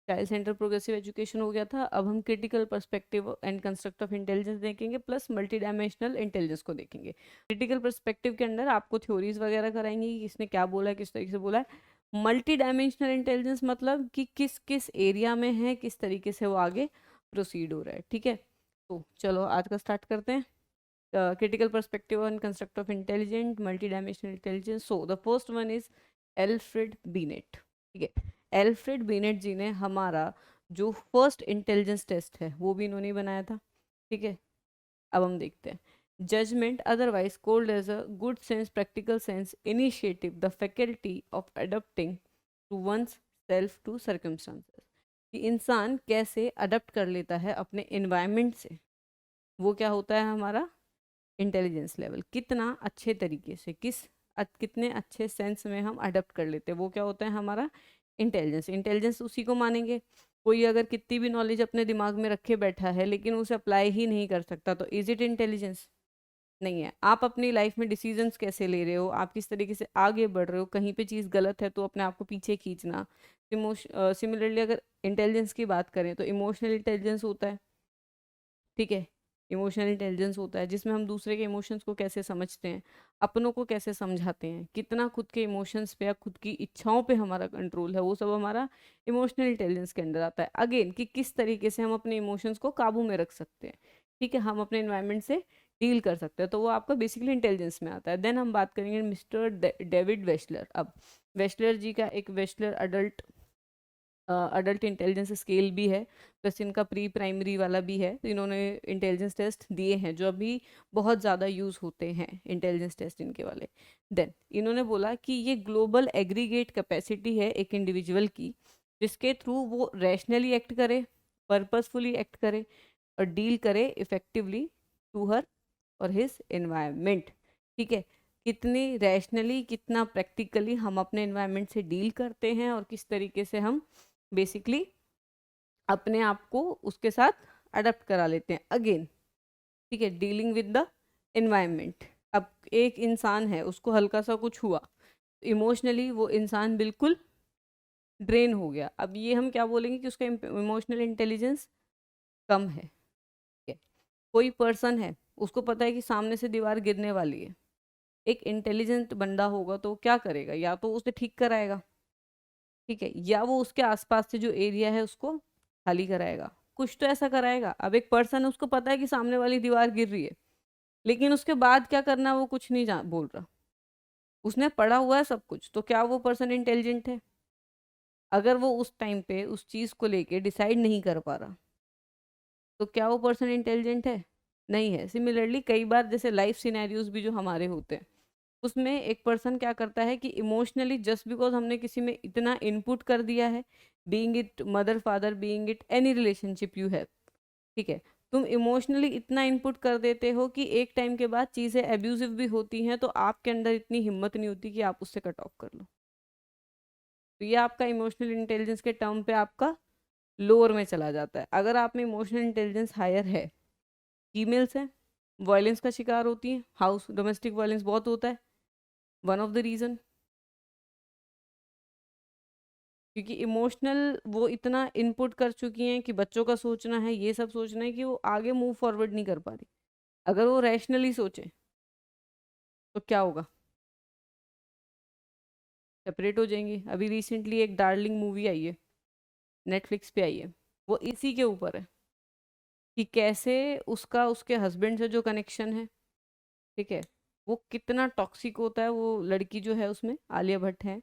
Child centre progressive education हो गया था, अब हम critical perspective and construct of intelligence देखेंगे प्लस मल्टी डायमेंशनल इंटेलिजेंस को देखेंगे। क्रिटिकल पर्सपेक्टिव के अंदर आपको थ्योरीज वगैरह कराएंगे कि किसने क्या बोला है, किस तरीके से बोला है। मल्टी डायमेंशनल इंटेलिजेंस मतलब कि किस किस एरिया में है, किस तरीके से वो आगे प्रोसीड हो रहा है, ठीक है। तो चलो आज का स्टार्ट करते हैं। critical perspective on construct of intelligent multidimensional intelligence. So the first one is Alfred Binet, ठीक है। एल्फ्रेड बीनेट जी ने हमारा जो फर्स्ट इंटेलिजेंस टेस्ट है वो भी इन्होंने बनाया था, ठीक है। अब हम देखते हैं। Judgement otherwise called as a good sense practical sense initiative the faculty of adapting to one's self to circumstances, कि इंसान कैसे अडप्ट कर लेता है अपने इन्वायरमेंट से, वो क्या होता है हमारा इंटेलिजेंस लेवल। कितना अच्छे तरीके से कितने अच्छे सेंस में हम अडप्ट कर लेते हैं, वो क्या होता है हमारा इंटेलिजेंस। इंटेलिजेंस उसी को मानेंगे, कोई अगर कितनी भी नॉलेज अपने दिमाग में रखे बैठा है लेकिन उसे अप्लाई ही नहीं कर सकता तो इज इट इंटेलिजेंस? नहीं है। आप अपनी लाइफ में डिसीजंस कैसे ले रहे हो, आप किस तरीके से आगे बढ़ रहे हो, कहीं पे चीज़ गलत है तो अपने आप को पीछे खींचना। सिमिलरली अगर इंटेलिजेंस की बात करें तो इमोशनल इंटेलिजेंस होता है, ठीक है। इमोशनल इंटेलिजेंस होता है जिसमें हम दूसरे के इमोशंस को कैसे समझते हैं, अपनों को कैसे समझाते हैं, कितना खुद के इमोशंस पे या खुद की इच्छाओं पे हमारा कंट्रोल है, वो सब हमारा इमोशनल इंटेलिजेंस के अंदर आता है। अगेन कि किस तरीके से हम अपने इमोशंस को काबू में रख सकते हैं, ठीक है, हम अपने इन्वायरमेंट से डील कर सकते हैं, तो वो आपका बेसिकली इंटेलिजेंस में आता है। देन हम बात करेंगे मिस्टर डेविड वेस्लर। अब वेस्लर जी का एक वेस्लर अडल्ट इंटेलिजेंस स्केल भी है, प्लस इनका प्री प्राइमरी वाला भी है। तो इन्होंने इंटेलिजेंस टेस्ट दिए हैं जो अभी बहुत ज़्यादा यूज़ होते हैं इंटेलिजेंस टेस्ट इनके वाले। देन इन्होंने बोला कि ये ग्लोबल एग्रीगेट कैपेसिटी है एक इंडिविजुअल की, जिसके थ्रू वो रैशनली एक्ट करे, पर्पसफुली एक्ट करे और डील करे इफेक्टिवली टू हर और हिज एनवायरनमेंट, ठीक है। कितनी रैशनली कितना प्रैक्टिकली हम अपने एनवायरनमेंट से डील करते हैं और किस तरीके से हम बेसिकली अपने आप को उसके साथ अडेप्ट करा लेते हैं अगेन, ठीक है, डीलिंग विद द एनवायरनमेंट। अब एक इंसान है, उसको हल्का सा कुछ हुआ, इमोशनली वो इंसान बिल्कुल ड्रेन हो गया। अब ये हम क्या बोलेंगे कि उसका इमोशनल इंटेलिजेंस कम है, ठीक है। कोई पर्सन है, उसको पता है कि सामने से दीवार गिरने वाली है, एक इंटेलिजेंट बंदा होगा तो क्या करेगा, या तो उसे ठीक कराएगा, ठीक है, या वो उसके आसपास से जो एरिया है उसको खाली कराएगा, कुछ तो ऐसा कराएगा। अब एक पर्सन है, उसको पता है कि सामने वाली दीवार गिर रही है, लेकिन उसके बाद क्या करना है वो कुछ नहीं बोल रहा। उसने पढ़ा हुआ है सब कुछ, तो क्या वो पर्सन इंटेलिजेंट है? अगर वो उस टाइम पे उस चीज को लेके डिसाइड नहीं कर पा रहा तो क्या वो पर्सन इंटेलिजेंट है? नहीं है। सिमिलरली कई बार जैसे लाइफ सिनेरियोज भी जो हमारे होते हैं, उसमें एक पर्सन क्या करता है कि इमोशनली जस्ट बिकॉज हमने किसी में इतना इनपुट कर दिया है, being it mother father, being it any relationship you have, ठीक है, तुम इमोशनली इतना इनपुट कर देते हो कि एक टाइम के बाद चीज़ें एब्यूजिव भी होती हैं तो आपके अंदर इतनी हिम्मत नहीं होती कि आप उससे कट ऑफ कर लो। तो ये आपका इमोशनल इंटेलिजेंस के टर्म पे आपका लोअर में चला जाता है। अगर आप में इमोशनल इंटेलिजेंस हायर है, फीमेल्स हैं, वायलेंस का शिकार होती हैं, हाउस डोमेस्टिक वायलेंस बहुत होता है, वन ऑफ द रीजन, क्योंकि इमोशनल वो इतना इनपुट कर चुकी हैं कि बच्चों का सोचना है, ये सब सोचना है कि वो आगे मूव फॉरवर्ड नहीं कर पा रही। अगर वो रैशनली सोचे तो क्या होगा, सेपरेट हो जाएंगी। अभी रिसेंटली एक डार्लिंग मूवी आई है, नेटफ्लिक्स पे आई है, वो इसी के ऊपर है कि कैसे उसका उसके हस्बैंड से जो कनेक्शन है, ठीक है, वो कितना टॉक्सिक होता है। वो लड़की जो है उसमें आलिया भट्ट है,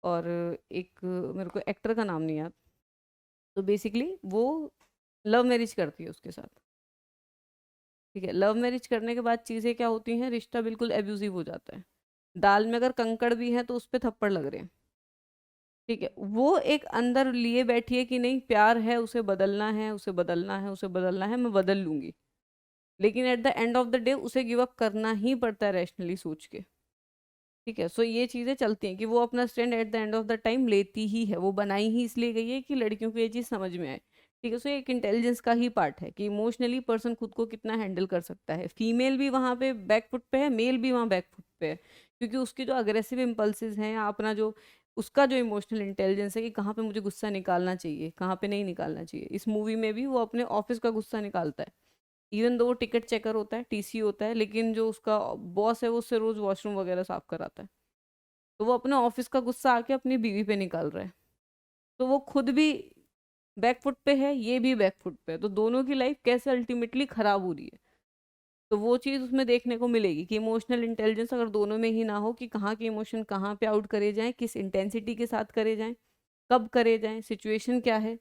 और एक मेरे को एक्टर का नाम नहीं याद। तो बेसिकली वो लव मैरिज करती है उसके साथ, ठीक है। लव मैरिज करने के बाद चीज़ें क्या होती हैं, रिश्ता बिल्कुल एब्यूजिव हो जाता है। दाल में अगर कंकड़ भी है तो उस पर थप्पड़ लग रहे हैं, ठीक है। वो एक अंदर लिए बैठी है कि नहीं प्यार है, उसे बदलना है, उसे बदलना है, उसे बदलना है, मैं बदल लूंगी, लेकिन at the end of the day उसे गिव अप करना ही पड़ता है रैशनली सोच के, ठीक है। सो ये चीज़ें चलती हैं कि वो अपना stand at the end of the time लेती ही है। वो बनाई ही इसलिए गई है कि लड़कियों को ये चीज़ समझ में आए, ठीक है। सो एक इंटेलिजेंस का ही पार्ट है कि इमोशनली पर्सन खुद को कितना हैंडल कर सकता है। फीमेल भी वहाँ पे बैक फुट पे है, मेल भी वहाँ बैक फुट पे है, क्योंकि उसकी जो अग्रेसिव इम्पल्सिस हैं या अपना जो उसका जो इमोशनल इंटेलिजेंस है कि कहाँ पे मुझे गुस्सा निकालना चाहिए, कहाँ पे नहीं निकालना चाहिए। इस मूवी में भी वो अपने ऑफिस का गुस्सा निकालता है, इवन दो वो टिकट चेकर होता है, टीसी होता है, लेकिन जो उसका बॉस है वो उससे रोज वॉशरूम वगैरह साफ कराता है। तो वो अपने ऑफिस का गुस्सा आके अपनी बीवी पे निकाल रहा है। तो वो खुद भी बैकफुट पे है, ये भी बैकफुट पे है, तो दोनों की लाइफ कैसे अल्टीमेटली खराब हो रही है। तो वो चीज़ उसमें देखने को मिलेगी कि इमोशनल इंटेलिजेंस अगर दोनों में ही ना हो, कि कहाँ के इमोशन कहाँ पे आउट करे जाएं, किस इंटेंसिटी के साथ करे जाएं, कब करे जाएं, सिचुएशन क्या है,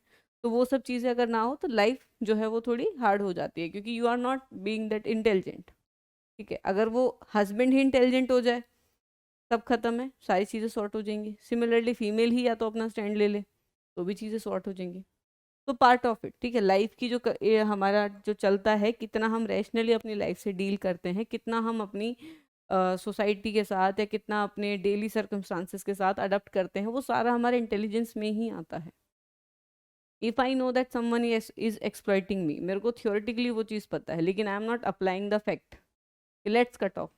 तो वो सब चीज़ें अगर ना हो तो लाइफ जो है वो थोड़ी हार्ड हो जाती है, क्योंकि you are not being that intelligent. ठीक है, अगर वो हस्बैंड ही इंटेलिजेंट हो जाए तब खत्म है, सारी चीज़ें सॉर्ट हो जाएंगी। सिमिलरली फीमेल ही या तो अपना स्टैंड ले ले तो भी चीज़ें सॉर्ट हो जाएंगी। तो पार्ट ऑफ इट, ठीक है, लाइफ की जो ये हमारा जो चलता है, कितना हम रैशनली अपनी लाइफ से डील करते हैं, कितना हम अपनी सोसाइटी के साथ या कितना अपने डेली सर्कमस्टांसेस के साथ अडप्ट करते हैं, वो सारा हमारे इंटेलिजेंस में ही आता है। If I know that someone is exploiting me, मेरे को थियोरेटिकली वो चीज़ पता है, लेकिन I am not applying the fact, let's cut off.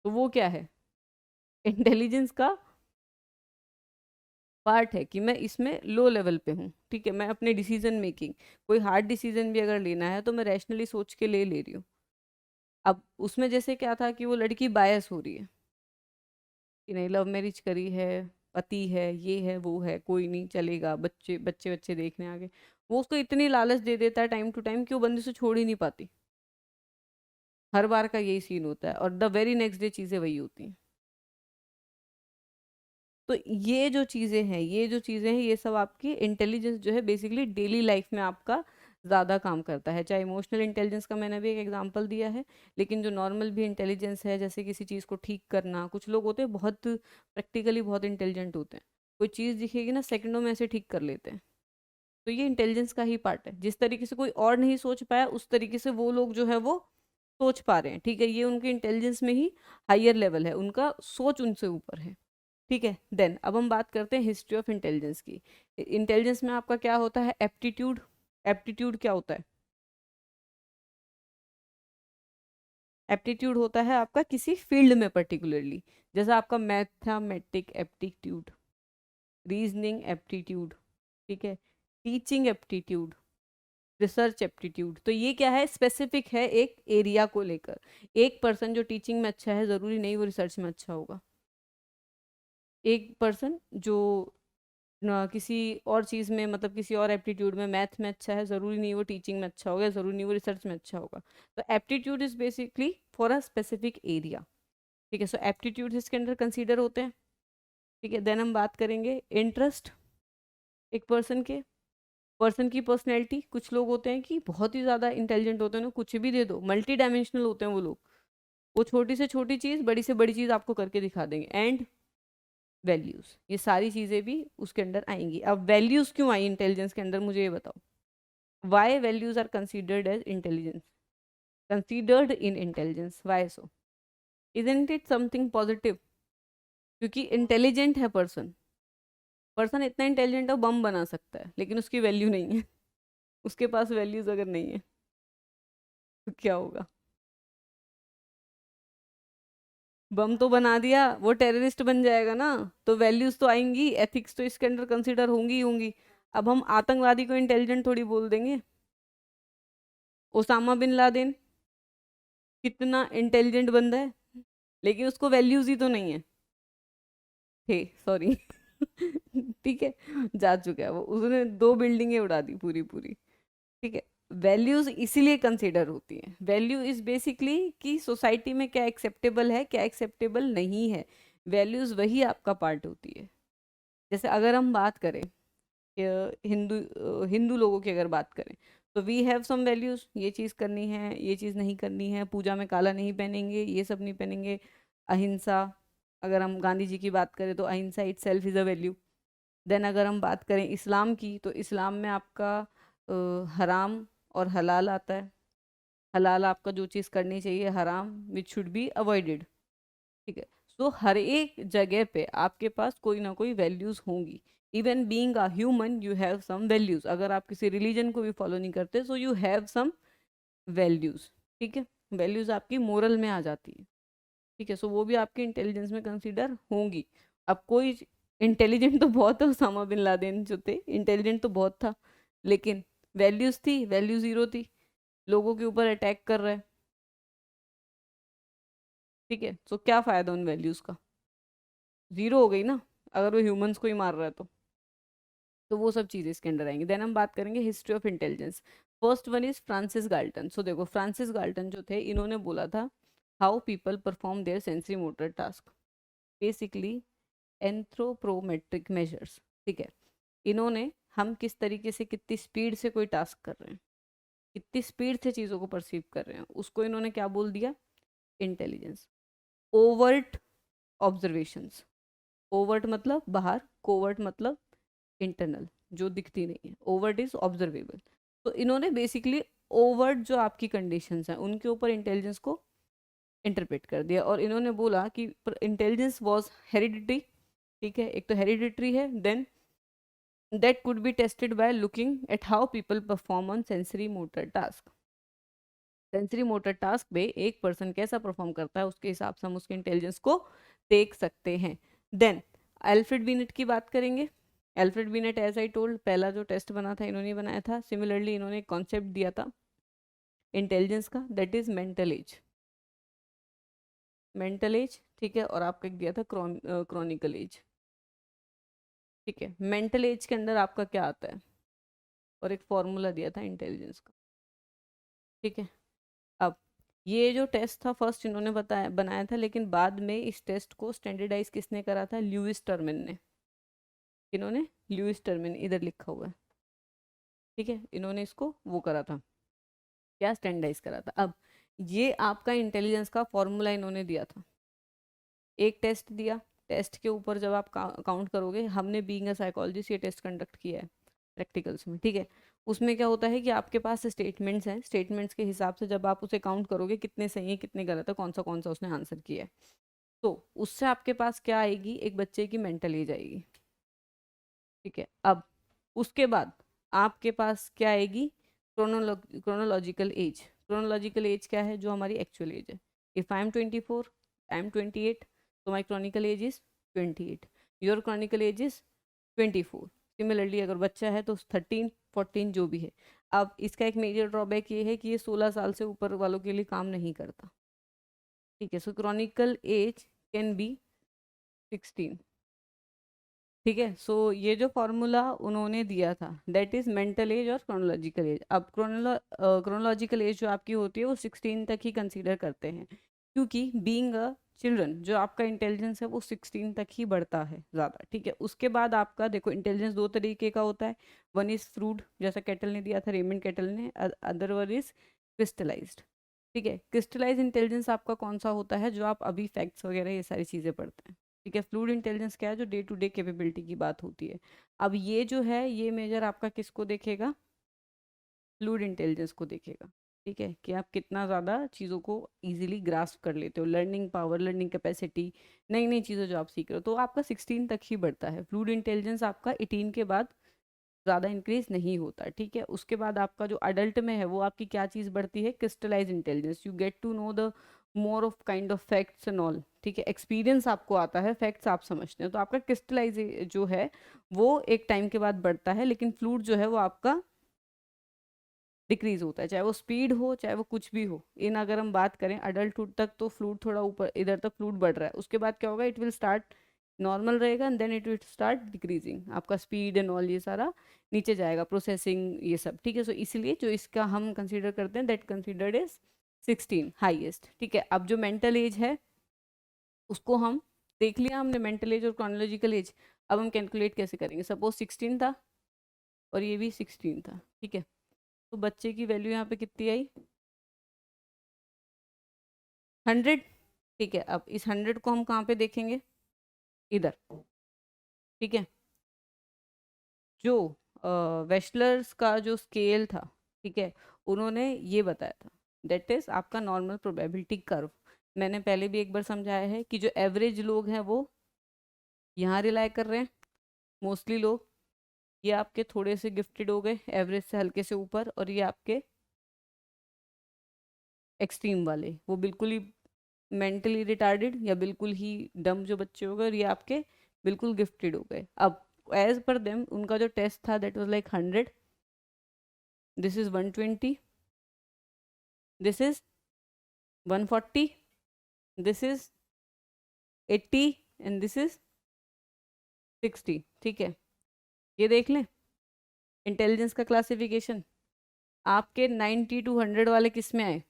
तो वो क्या है, इंटेलिजेंस का पार्ट है कि मैं इसमें लो लेवल पे हूँ। ठीक है, मैं अपने डिसीजन मेकिंग, कोई हार्ड डिसीजन भी अगर लेना है तो मैं रैशनली सोच के ले रही हूँ। अब उसमें जैसे क्या था कि वो लड़की बायस हो रही है कि नहीं, लव मैरिज करी है, पति है, ये है वो है, कोई नहीं चलेगा, बच्चे बच्चे बच्चे देखने आगे। वो उसको इतनी लालच दे देता है टाइम टू टाइम कि वो बंदे से छोड़ ही नहीं पाती। हर बार का यही सीन होता है और द वेरी नेक्स्ट डे चीज़ें वही होती हैं। तो ये जो चीज़ें हैं, ये सब आपकी इंटेलिजेंस जो है बेसिकली डेली लाइफ में आपका ज़्यादा काम करता है। चाहे इमोशनल इंटेलिजेंस का मैंने भी एक एग्जांपल दिया है, लेकिन जो नॉर्मल भी इंटेलिजेंस है, जैसे किसी चीज़ को ठीक करना, कुछ लोग होते हैं बहुत प्रैक्टिकली बहुत इंटेलिजेंट होते हैं, कोई चीज़ दिखेगी ना सेकंडों में ऐसे ठीक कर लेते हैं। तो ये इंटेलिजेंस का ही पार्ट है, जिस तरीके से कोई और नहीं सोच पाया उस तरीके से वो लोग जो है वो सोच पा रहे हैं। ठीक है, ये उनके इंटेलिजेंस में ही हायर लेवल है, उनका सोच उनसे ऊपर है। ठीक है, देन अब हम बात करते हैं हिस्ट्री ऑफ इंटेलिजेंस की। इंटेलिजेंस में आपका क्या होता है, एप्टीट्यूड। एप्टीट्यूड क्या होता है, एप्टीट्यूड होता है आपका किसी फील्ड में पर्टिकुलरली, जैसा आपका मैथमेटिक एप्टीट्यूड, रीजनिंग एप्टीट्यूड, ठीक है, टीचिंग एप्टीट्यूड, रिसर्च एप्टीट्यूड। तो ये क्या है, स्पेसिफिक है एक एरिया को लेकर। एक पर्सन जो टीचिंग में अच्छा है जरूरी नहीं वो रिसर्च में अच्छा होगा। एक पर्सन जो किसी और चीज़ में, मतलब किसी और एप्टीट्यूड में, मैथ में अच्छा है, ज़रूरी नहीं वो टीचिंग में अच्छा होगा, ज़रूरी नहीं वो रिसर्च में अच्छा होगा। तो aptitude is basically for a specific area. ठीक है, सो एप्टीट्यूड इसके अंदर कंसीडर होते हैं। ठीक है, देन हम बात करेंगे इंटरेस्ट एक पर्सन की पर्सनैलिटी। कुछ लोग होते हैं कि बहुत ही ज़्यादा इंटेलिजेंट होते हैं, उन्हें कुछ भी दे दो, मल्टी डायमेंशनल होते हैं वो लोग, वो छोटी से छोटी चीज़, बड़ी से बड़ी चीज़ आपको करके दिखा देंगे। एंड वैल्यूज़, ये सारी चीज़ें भी उसके अंदर आएंगी। अब वैल्यूज़ क्यों आई इंटेलिजेंस के अंदर, मुझे ये बताओ। Why values are considered as intelligence? Considered in intelligence. Why so? Isn't it something positive? क्योंकि इंटेलिजेंट है पर्सन, पर्सन इतना इंटेलिजेंट है वो बम बना सकता है, लेकिन उसकी वैल्यू नहीं है। उसके पास वैल्यूज अगर नहीं है तो क्या होगा, बम तो बना दिया, वो टेररिस्ट बन जाएगा ना। तो वैल्यूज तो आएंगी, एथिक्स तो इसके अंदर कंसिडर होंगी ही होंगी। अब हम आतंकवादी को इंटेलिजेंट थोड़ी बोल देंगे। ओसामा बिन लादेन कितना इंटेलिजेंट बंदा है, लेकिन उसको वैल्यूज ही तो नहीं है। थे सॉरी। ठीक है, जा चुका है वो, उसने दो बिल्डिंगें उड़ा दी पूरी पूरी। ठीक है, वैल्यूज इसीलिए कंसिडर होती हैं। वैल्यू इज बेसिकली कि सोसाइटी में क्या एक्सेप्टेबल है, क्या एक्सेप्टेबल नहीं है। वैल्यूज वही आपका पार्ट होती है। जैसे अगर हम बात करें हिंदू लोगों की अगर बात करें, तो वी हैव सम वैल्यूज, ये चीज़ करनी है, ये चीज़ नहीं करनी है, पूजा में काला नहीं पहनेंगे, ये सब नहीं पहनेंगे, अहिंसा। अगर हम गांधी जी की बात करें तो ahimsa itself is a value. Then अगर हम बात करें इस्लाम की, तो इस्लाम में आपका हराम और हलाल आता है। हलाल आपका जो चीज़ करनी चाहिए, हराम विच शुड बी अवॉइडेड। ठीक है, सो हर एक जगह पे आपके पास कोई ना कोई वैल्यूज होंगी। Even being a human you have some values, अगर आप किसी रिलीजन को भी फॉलो नहीं करते so you have some values. ठीक है, वैल्यूज आपकी मोरल में आ जाती है। ठीक है, सो वो भी आपके इंटेलिजेंस में कंसीडर होंगी। अब कोई इंटेलिजेंट तो बहुत है, उसामा बिन लादेन जो थे इंटेलिजेंट तो बहुत था, लेकिन वैल्यूज थी, वैल्यू जीरो थी, लोगों के ऊपर अटैक कर रहा है। ठीक है, तो क्या फायदा उन वैल्यूज का, जीरो हो गई ना, अगर वो ह्यूमंस को ही मार रहा है तो वो सब चीजें इसके अंदर आएंगी। देन हम बात करेंगे history of intelligence. First one is Francis Galton. So देखो फ्रांसिस गाल्टन जो थे इन्होंने बोला था how people perform their sensory motor task, basically anthropometric measures. ठीक है, इन्होंने हम किस तरीके से कितनी स्पीड से कोई टास्क कर रहे हैं, कितनी स्पीड से चीज़ों को परसीव कर रहे हैं, उसको इन्होंने क्या बोल दिया, इंटेलिजेंस। ओवर्ट ऑब्जर्वेशंस, ओवर्ट मतलब बाहर, कोवर्ट मतलब इंटरनल, जो दिखती नहीं है, ओवर्ट इज ऑब्जर्वेबल। तो इन्होंने बेसिकली ओवर्ट जो आपकी कंडीशंस हैं उनके ऊपर इंटेलिजेंस को इंटरप्रेट कर दिया, और इन्होंने बोला कि इंटेलिजेंस वाज हेरिडिटरी। ठीक है, एक तो हेरिडिटरी है, then that could be tested by looking at how people perform on sensory motor task। Sensory motor task पे एक पर्सन कैसा परफॉर्म करता है उसके हिसाब से हम उसके इंटेलिजेंस को देख सकते हैं। देन एल्फ्रेड बिनेट की बात करेंगे। Alfred Binet as I told पहला जो टेस्ट बना था इन्होंने बनाया था। सिमिलरली इन्होंने एक कॉन्सेप्ट दिया था इंटेलिजेंस का, that is mental as. Mental as, ठीक है, और आपका एक दिया था क्रॉनिकल एज। ठीक है, मेंटल एज के अंदर आपका क्या आता है, और एक फॉर्मूला दिया था इंटेलिजेंस का। ठीक है, अब ये जो टेस्ट था फर्स्ट इन्होंने बताया बनाया था, लेकिन बाद में इस टेस्ट को स्टैंडर्डाइज किसने करा था, ल्यूइस टर्मिन ने। इन्होंने ल्यूइस टर्मिन इधर लिखा हुआ है। ठीक है, इन्होंने इसको वो करा था, क्या स्टैंडर्डाइज करा था। अब ये आपका इंटेलिजेंस का फॉर्मूला इन्होंने दिया था, एक टेस्ट दिया, टेस्ट के ऊपर जब आप काउंट करोगे, हमने बीइंग अ साइकोलॉजिस्ट ये टेस्ट कंडक्ट किया है प्रैक्टिकल्स में। ठीक है, उसमें क्या होता है कि आपके पास स्टेटमेंट्स हैं, स्टेटमेंट्स के हिसाब से जब आप उसे काउंट करोगे कितने सही है कितने गलत है, कौन सा उसने आंसर किया है, तो उससे आपके पास क्या आएगी, एक बच्चे की मेंटल एज आएगी। ठीक है, अब उसके बाद आपके पास क्या आएगी, क्रोनोलॉजिकल एज। क्रोनोलॉजिकल एज क्या है, जो हमारी एक्चुअल एज है। If I am 24, I am 28, तो my chronical age is 28, your chronical age is 24। Similarly अगर बच्चा है तो 13 14 जो भी है। अब इसका एक मेजर ड्रॉबैक ये है कि ये 16 साल से ऊपर वालों के लिए काम नहीं करता। ठीक है, सो क्रॉनिकल एज कैन बी 16। ठीक है, सो ये जो फॉर्मूला उन्होंने दिया था दैट इज मेंटल एज और क्रोनोलॉजिकल एज। अब क्रोनोलॉजिकल एज जो आपकी होती है वो 16 तक ही कंसीडर करते हैं, क्योंकि बीइंग अ चिल्ड्रन जो आपका इंटेलिजेंस है वो 16 तक ही बढ़ता है ज़्यादा। ठीक है, उसके बाद आपका देखो इंटेलिजेंस दो तरीके का होता है, वन इज फ्रूड जैसा कैटल ने दिया था, रेमंड कैटल ने, अदर वन इज क्रिस्टलाइज्ड। ठीक है, क्रिस्टलाइज इंटेलिजेंस आपका कौन सा होता है, जो आप अभी फैक्ट्स वगैरह ये सारी चीज़ें पढ़ते हैं। ठीक है, फ्लूइड इंटेलिजेंस क्या है, जो डे टू डे कैपेबिलिटी की बात होती है। अब ये जो है ये मेजर आपका किसको देखेगा, फ्लूइड इंटेलिजेंस को देखेगा। ठीक है, कि आप कितना ज़्यादा चीज़ों को इजीली ग्रास्प कर लेते हो, लर्निंग पावर, लर्निंग कैपेसिटी, नई नई चीज़ें जो आप सीख रहे हो, तो आपका 16 तक ही बढ़ता है। फ्लूइड इंटेलिजेंस आपका 18 के बाद ज़्यादा इंक्रीज नहीं होता। ठीक है, उसके बाद आपका जो अडल्ट में है वो आपकी क्या चीज़ बढ़ती है, crystallize intelligence. You get to know the more of kind of facts and all. ठीक है, एक्सपीरियंस आपको आता है, फैक्ट्स आप समझते हैं, तो आपका क्रिस्टलाइज जो है वो एक टाइम के बाद बढ़ता है, लेकिन फ्लूइड जो है वो आपका डिक्रीज होता है, चाहे वो स्पीड हो चाहे वो कुछ भी हो। इन अगर हम बात करें अडल्टहुड तक तो फ्लूइड थोड़ा ऊपर इधर तक फ्लूइड बढ़ रहा है, उसके बाद क्या होगा, इट विल स्टार्ट नॉर्मल रहेगा and then it will start decreasing, आपका स्पीड एंड ऑल ये सारा नीचे जाएगा, प्रोसेसिंग ये सब। ठीक है, सो इसलिए जो इसका हम कंसीडर करते हैं दैट कंसीडर्ड इज 16 हाईएस्ट। ठीक है, अब जो मेंटल एज है उसको हम देख लिया हमने, मेंटल एज और क्रोनोलॉजिकल एज। अब हम कैलकुलेट कैसे करेंगे, सपोज 16 था और ये भी 16 था। ठीक है, तो बच्चे की वैल्यू यहाँ पे कितनी आई, 100। ठीक है, अब इस 100 को हम कहाँ पे देखेंगे, इधर। ठीक है, जो वेस्लर्स का जो स्केल था, ठीक है, उन्होंने ये बताया था दैट इज आपका नॉर्मल प्रोबेबिलिटी कर्व। मैंने पहले भी एक बार समझाया है कि जो एवरेज लोग हैं वो यहाँ रिलाई कर रहे हैं, मोस्टली लोग, ये आपके थोड़े से गिफ्टेड हो गए एवरेज से हल्के से ऊपर, और ये आपके एक्सट्रीम वाले वो बिल्कुल ही मेंटली रिटार्डेड या बिल्कुल ही डम जो बच्चे हो गए, और ये आपके बिल्कुल गिफ्टेड हो गए। अब एज पर देम उनका जो टेस्ट था that was like 100, this is 120, this is 140, this is 80 and this is 60। ठीक है, ये देख लें इंटेलिजेंस का क्लासिफिकेशन। आपके 90 to 100 वाले किस में आए?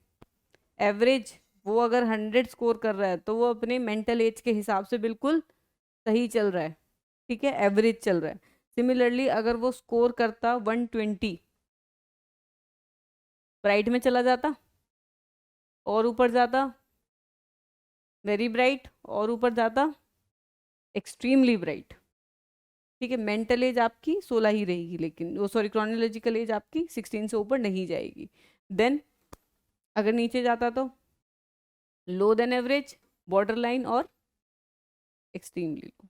एवरेज। वो अगर 100 स्कोर कर रहा है तो वो अपने मेंटल एज के हिसाब से बिल्कुल सही चल रहा है, ठीक है, एवरेज चल रहा है। सिमिलरली अगर वो स्कोर करता 120, ब्राइट में चला जाता और ऊपर जाता वेरी ब्राइट और ऊपर जाता एक्सट्रीमली ब्राइट। ठीक है, मेंटल एज आपकी 16 ही रहेगी, लेकिन वो सॉरी क्रोनोलॉजिकल एज आपकी 16 से ऊपर नहीं जाएगी। देन अगर नीचे जाता तो लो देन एवरेज, बॉर्डर लाइन और एक्सट्रीमली लो।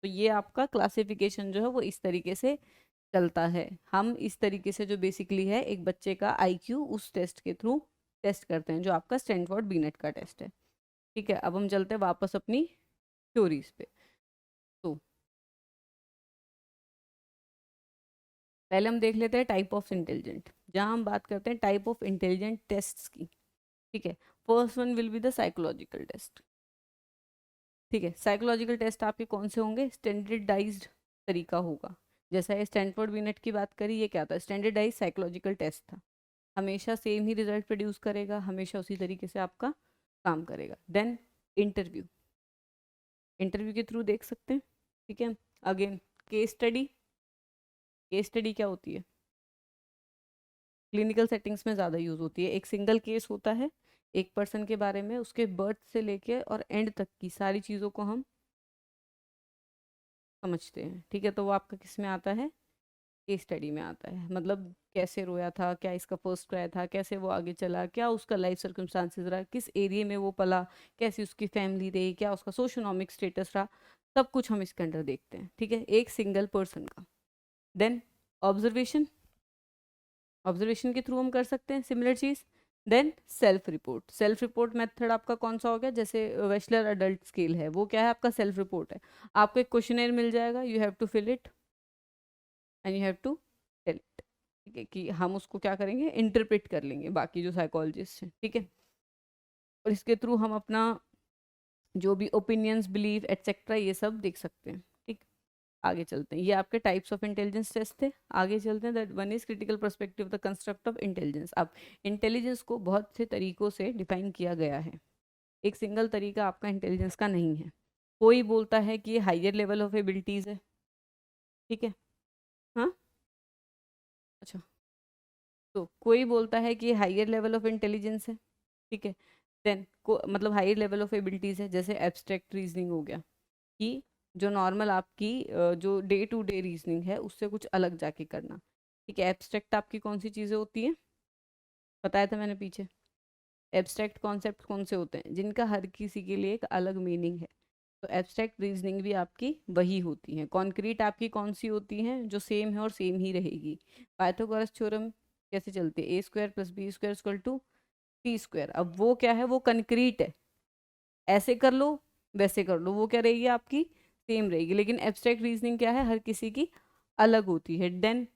तो ये आपका क्लासिफिकेशन जो है वो इस तरीके से चलता है। हम इस तरीके से जो बेसिकली है एक बच्चे का आईक्यू उस टेस्ट के थ्रू टेस्ट करते हैं जो आपका स्टैनफोर्ड बीनेट का टेस्ट है। ठीक है, अब हम चलते हैं वापस अपनी थ्योरीज पे। तो पहले हम देख लेते हैं टाइप ऑफ इंटेलिजेंट, जहां हम बात करते हैं टाइप ऑफ इंटेलिजेंट टेस्ट्स की। ठीक है, first one will be the psychological test. ठीक है, साइकोलॉजिकल टेस्ट आपके कौन से होंगे? स्टैंडर्डाइज्ड तरीका होगा। जैसा ये स्टैनफोर्ड बिनेट की बात करी, ये क्या था? स्टैंडर्डाइज साइकोलॉजिकल टेस्ट था। हमेशा सेम ही रिजल्ट प्रोड्यूस करेगा, हमेशा उसी तरीके से आपका काम करेगा। देन इंटरव्यू, इंटरव्यू के थ्रू देख सकते हैं। ठीक है, again case study. Case study क्या होती है? क्लिनिकल सेटिंग्स में ज़्यादा यूज़ होती है। एक सिंगल केस होता है, एक पर्सन के बारे में, उसके बर्थ से लेके और एंड तक की सारी चीज़ों को हम समझते हैं। ठीक है, तो वो आपका किस में आता है? केस स्टडी में आता है। मतलब कैसे रोया था, क्या इसका फर्स्ट क्राई था, कैसे वो आगे चला, क्या उसका लाइफ सर्कमस्टांसिस रहा, किस एरिया में वो पला, कैसी उसकी फैमिली रही, क्या उसका सोशोनॉमिक स्टेटस रहा, सब कुछ हम इसके अंदर देखते हैं। ठीक है, एक सिंगल पर्सन का। देन ऑब्जर्वेशन, ऑब्जर्वेशन के थ्रू हम कर सकते हैं सिमिलर चीज़। Then self report, self report method आपका कौन सा हो गया? जैसे वेशलर अडल्ट स्केल है, वो क्या है? आपका सेल्फ रिपोर्ट है। आपको एक क्वेश्चनेयर मिल जाएगा, you have to fill it and you have to tell it. ठीक है, कि हम उसको क्या करेंगे? इंटरप्रेट कर लेंगे बाकी जो साइकोलॉजिस्ट हैं। ठीक है, और इसके थ्रू हम अपना जो भी ओपिनियंस, बिलीव एटसेट्रा ये सब देख सकते हैं। ठीक, आगे चलते हैं। ये आपके टाइप्स ऑफ इंटेलिजेंस टेस्ट थे। आगे चलते हैं। That one is critical perspective the construct of intelligence. अब इंटेलिजेंस को बहुत से तरीकों से डिफाइन किया गया है, एक सिंगल तरीका आपका इंटेलिजेंस का नहीं है। कोई बोलता है कि ये हायर लेवल ऑफ एबिलिटीज है। ठीक है, हाँ, अच्छा, तो कोई बोलता है कि ये हायर लेवल ऑफ इंटेलिजेंस है। ठीक है, देन को मतलब हायर लेवल ऑफ एबिलिटीज है, जैसे एब्स्ट्रैक्ट रीजनिंग हो गया, कि जो नॉर्मल आपकी जो डे टू डे रीजनिंग है उससे कुछ अलग जाके करना। ठीक है, एब्स्ट्रैक्ट आपकी कौन सी चीज़ें होती हैं? बताया था मैंने पीछे। एब्स्ट्रैक्ट कॉन्सेप्ट कौन से होते हैं? जिनका हर किसी के लिए एक अलग मीनिंग है। तो एब्स्ट्रैक्ट रीजनिंग भी आपकी वही होती है। कॉन्क्रीट आपकी कौन सी होती हैं? जो सेम है और सेम ही रहेगी। पाइथागोरस थ्योरम कैसे चलती है? A square plus B square equal to C square. अब वो क्या है? वो कंक्रीट है, ऐसे कर लो वैसे कर लो, वो क्या रहेगी आपकी? सेम रहेगी। लेकिन एब्स्ट्रैक्ट रीजनिंग क्या है? हर किसी की अलग होती है। Then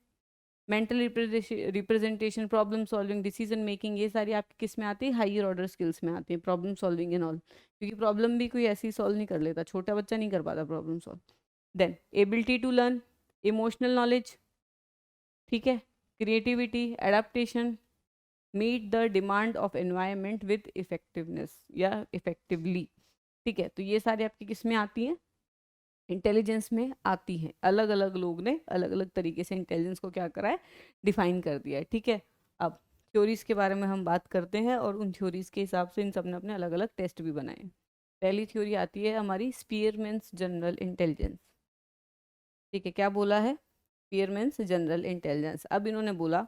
mental representation, problem solving, decision making, ये सारी आपकी किस में आती है? हायर ऑर्डर स्किल्स में आती है, प्रॉब्लम सॉल्विंग एंड ऑल। क्योंकि प्रॉब्लम भी कोई ऐसी सॉल्व नहीं कर लेता, छोटा बच्चा नहीं कर पाता problem solve. Then ability to learn, emotional knowledge, ठीक है, creativity, adaptation, meet the demand of environment with effectiveness या इफेक्टिवली। ठीक है, तो ये सारी आपकी किस में आती हैं? इंटेलिजेंस में आती हैं। अलग अलग लोग ने अलग अलग तरीके से इंटेलिजेंस को क्या करा है? डिफाइन कर दिया है। ठीक है, अब थ्योरीज के बारे में हम बात करते हैं और उन थ्योरीज के हिसाब से इन सब ने अपने अलग अलग टेस्ट भी बनाए। पहली थ्योरी आती है हमारी स्पीयरमैन्स जनरल इंटेलिजेंस। ठीक है, क्या बोला है? स्पीयरमैन्स जनरल इंटेलिजेंस। अब इन्होंने बोला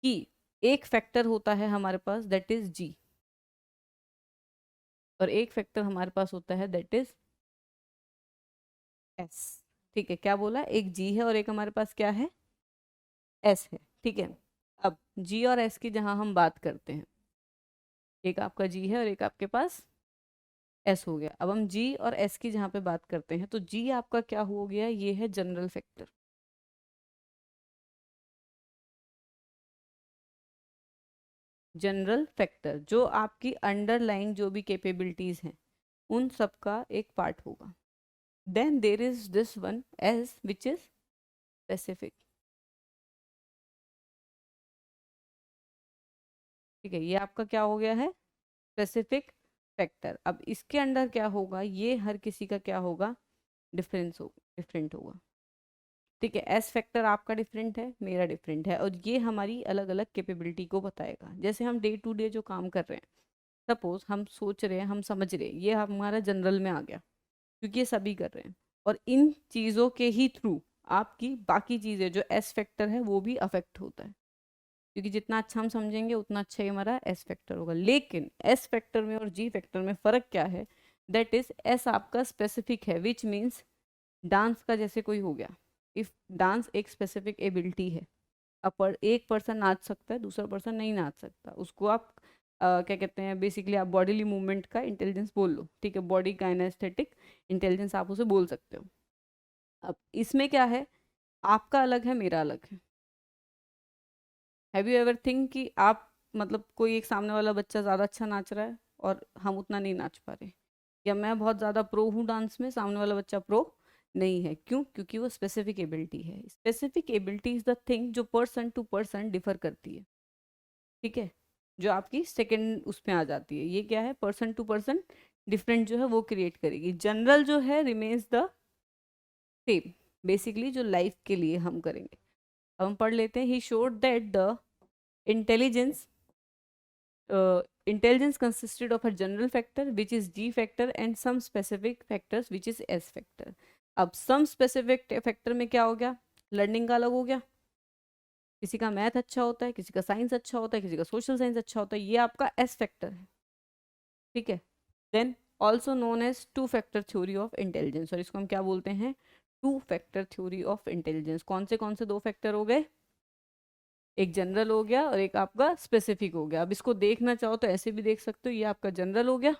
कि एक फैक्टर होता है हमारे पास दैट इज जी, और एक फैक्टर हमारे पास होता है दैट इज एस। ठीक है, क्या बोला? एक जी है और एक हमारे पास क्या है? एस है। ठीक है, अब जी और एस की जहां हम बात करते हैं, एक आपका जी है और एक आपके पास एस हो गया। अब हम जी और एस की जहाँ पे बात करते हैं तो जी आपका क्या हो गया, ये है जनरल फैक्टर। जनरल फैक्टर जो आपकी अंडरलाइंग जो भी कैपेबिलिटीज हैं उन सब का एक पार्ट होगा। Then there is this one S which is specific. ठीक है, ये आपका क्या हो गया है, स्पेसिफिक फैक्टर। अब इसके अंडर क्या होगा, ये हर किसी का क्या होगा, डिफरेंस होगा, डिफरेंट होगा। ठीक है, एस फैक्टर आपका डिफरेंट है, मेरा डिफरेंट है, और ये हमारी अलग अलग कैपेबिलिटी को बताएगा। जैसे हम डे टू डे जो काम कर रहे हैं, सपोज हम सोच रहे हैं, हम समझ रहे हैं, ये हमारा जनरल में आ गया क्योंकि ये सभी कर रहे हैं। और इन चीज़ों के ही थ्रू आपकी बाकी चीज़ें जो एस फैक्टर है वो भी अफेक्ट होता है, क्योंकि जितना अच्छा हम समझेंगे उतना अच्छा ही हमारा एस फैक्टर होगा। लेकिन एस फैक्टर में और जी फैक्टर में फ़र्क क्या है, दैट इज एस आपका स्पेसिफिक है, विच मीन्स डांस का जैसे कोई हो गया, इफ डांस एक स्पेसिफिक एबिलिटी है, अपर एक पर्सन नाच सकता है, दूसरा पर्सन नहीं नाच सकता, उसको आप क्या कहते हैं, बेसिकली आप बॉडीली मूवमेंट का इंटेलिजेंस बोल लो। ठीक है, बॉडी काइनेस्थेटिक इंटेलिजेंस आप उसे बोल सकते हो। अब इसमें क्या है, आपका अलग है, मेरा अलग है। हैव यू एवर थिंक कि आप मतलब कोई एक सामने वाला बच्चा ज़्यादा अच्छा नाच रहा है और हम उतना नहीं नाच पा रहे, या मैं बहुत ज़्यादा प्रो हूँ डांस में, सामने वाला बच्चा प्रो नहीं है, क्यों, क्योंकि वो स्पेसिफिक एबिलिटी है। Specific ability is the thing जो पर्सन टू पर्सन डिफर करती है। ठीक है, जो आपकी सेकंड उसमें आ जाती है, ये क्या है, पर्सन टू पर्सन डिफरेंट जो है वो क्रिएट करेगी। जनरल जो है रिमेन्स द सेम, बेसिकली जो लाइफ के लिए हम करेंगे। अब हम पढ़ लेते हैं, he showed that the intelligence intelligence consisted of a general factor which is G factor and some specific factors which is S factor। अब some specific factor में क्या हो गया, लर्निंग का अलग हो गया, किसी का मैथ अच्छा होता है, किसी का साइंस अच्छा होता है, किसी का सोशल साइंस अच्छा होता है, ये आपका एस फैक्टर है। ठीक है, then also known as two factor theory of intelligence, और इसको हम क्या बोलते हैं, two factor theory of intelligence. कौन से दो फैक्टर हो गए, एक जनरल हो गया और एक आपका स्पेसिफिक हो गया। अब इसको देखना चाहो तो ऐसे भी देख सकते हो, ये आपका जनरल हो गया,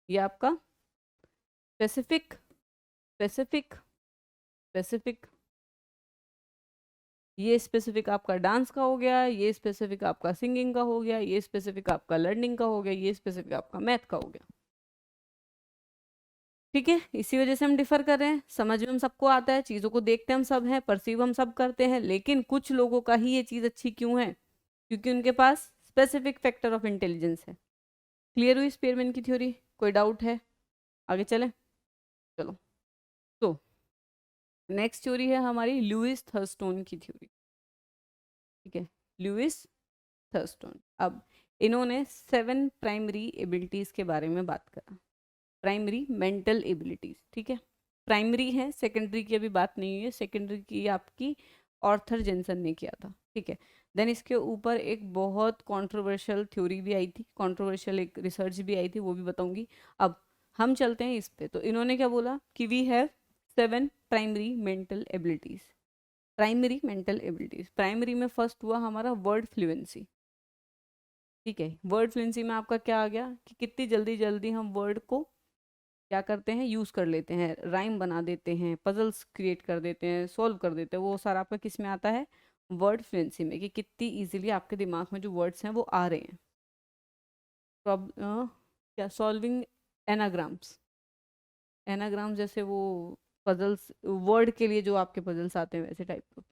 ये आपका स्पेसिफिक, स्पेसिफिक, स्पेसिफिक, ये स्पेसिफिक आपका डांस का हो गया, ये स्पेसिफिक आपका सिंगिंग का हो गया, ये स्पेसिफिक आपका लर्निंग का हो गया, ये स्पेसिफिक आपका मैथ का हो गया। ठीक है, इसी वजह से हम डिफर कर रहे हैं। समझ में हम सबको आता है, चीज़ों को देखते हम सब हैं, परसीव हम सब करते हैं, लेकिन कुछ लोगों का ही ये चीज़ अच्छी क्यों है, क्योंकि उनके पास स्पेसिफिक फैक्टर ऑफ इंटेलिजेंस है। क्लियर हुई स्पीयरमैन की थ्योरी, कोई डाउट है, आगे चले, चलो। तो नेक्स्ट थ्योरी है हमारी लुइस थर्स्टोन की थ्योरी। ठीक है, लुइस थर्स्टोन। अब इन्होंने 7 प्राइमरी एबिलिटीज के बारे में बात करा, प्राइमरी मेंटल एबिलिटीज। ठीक है, प्राइमरी है, सेकेंडरी की अभी बात नहीं हुई है, सेकेंडरी की आपकी ऑर्थर जेंसन ने किया था। ठीक है, देन इसके ऊपर एक बहुत कंट्रोवर्शियल थ्योरी भी आई थी, कंट्रोवर्शियल एक रिसर्च भी आई थी, वो भी बताऊंगी। अब हम चलते हैं इस पे। तो इन्होंने क्या बोला कि we have 7 primary mental abilities. Primary mental abilities, primary में फर्स्ट हुआ हमारा वर्ड फ्लुएंसी। ठीक है, वर्ड फ्लुएंसी में आपका क्या आ गया कि कितनी जल्दी जल्दी हम वर्ड को क्या करते हैं, यूज़ कर लेते हैं, राइम बना देते हैं, पजल्स क्रिएट कर देते हैं, सॉल्व कर देते हैं, वो सारा आपका किस में आता है, वर्ड फ्लुएंसी में, कि कितनी इजीली आपके दिमाग में जो वर्ड्स हैं वो आ रहे हैं। क्या, सॉल्विंग एनाग्राम्स, एनाग्राम्स जैसे वो पजल्स, वर्ड के लिए जो आपके पजल्स आते हैं वैसे टाइप के।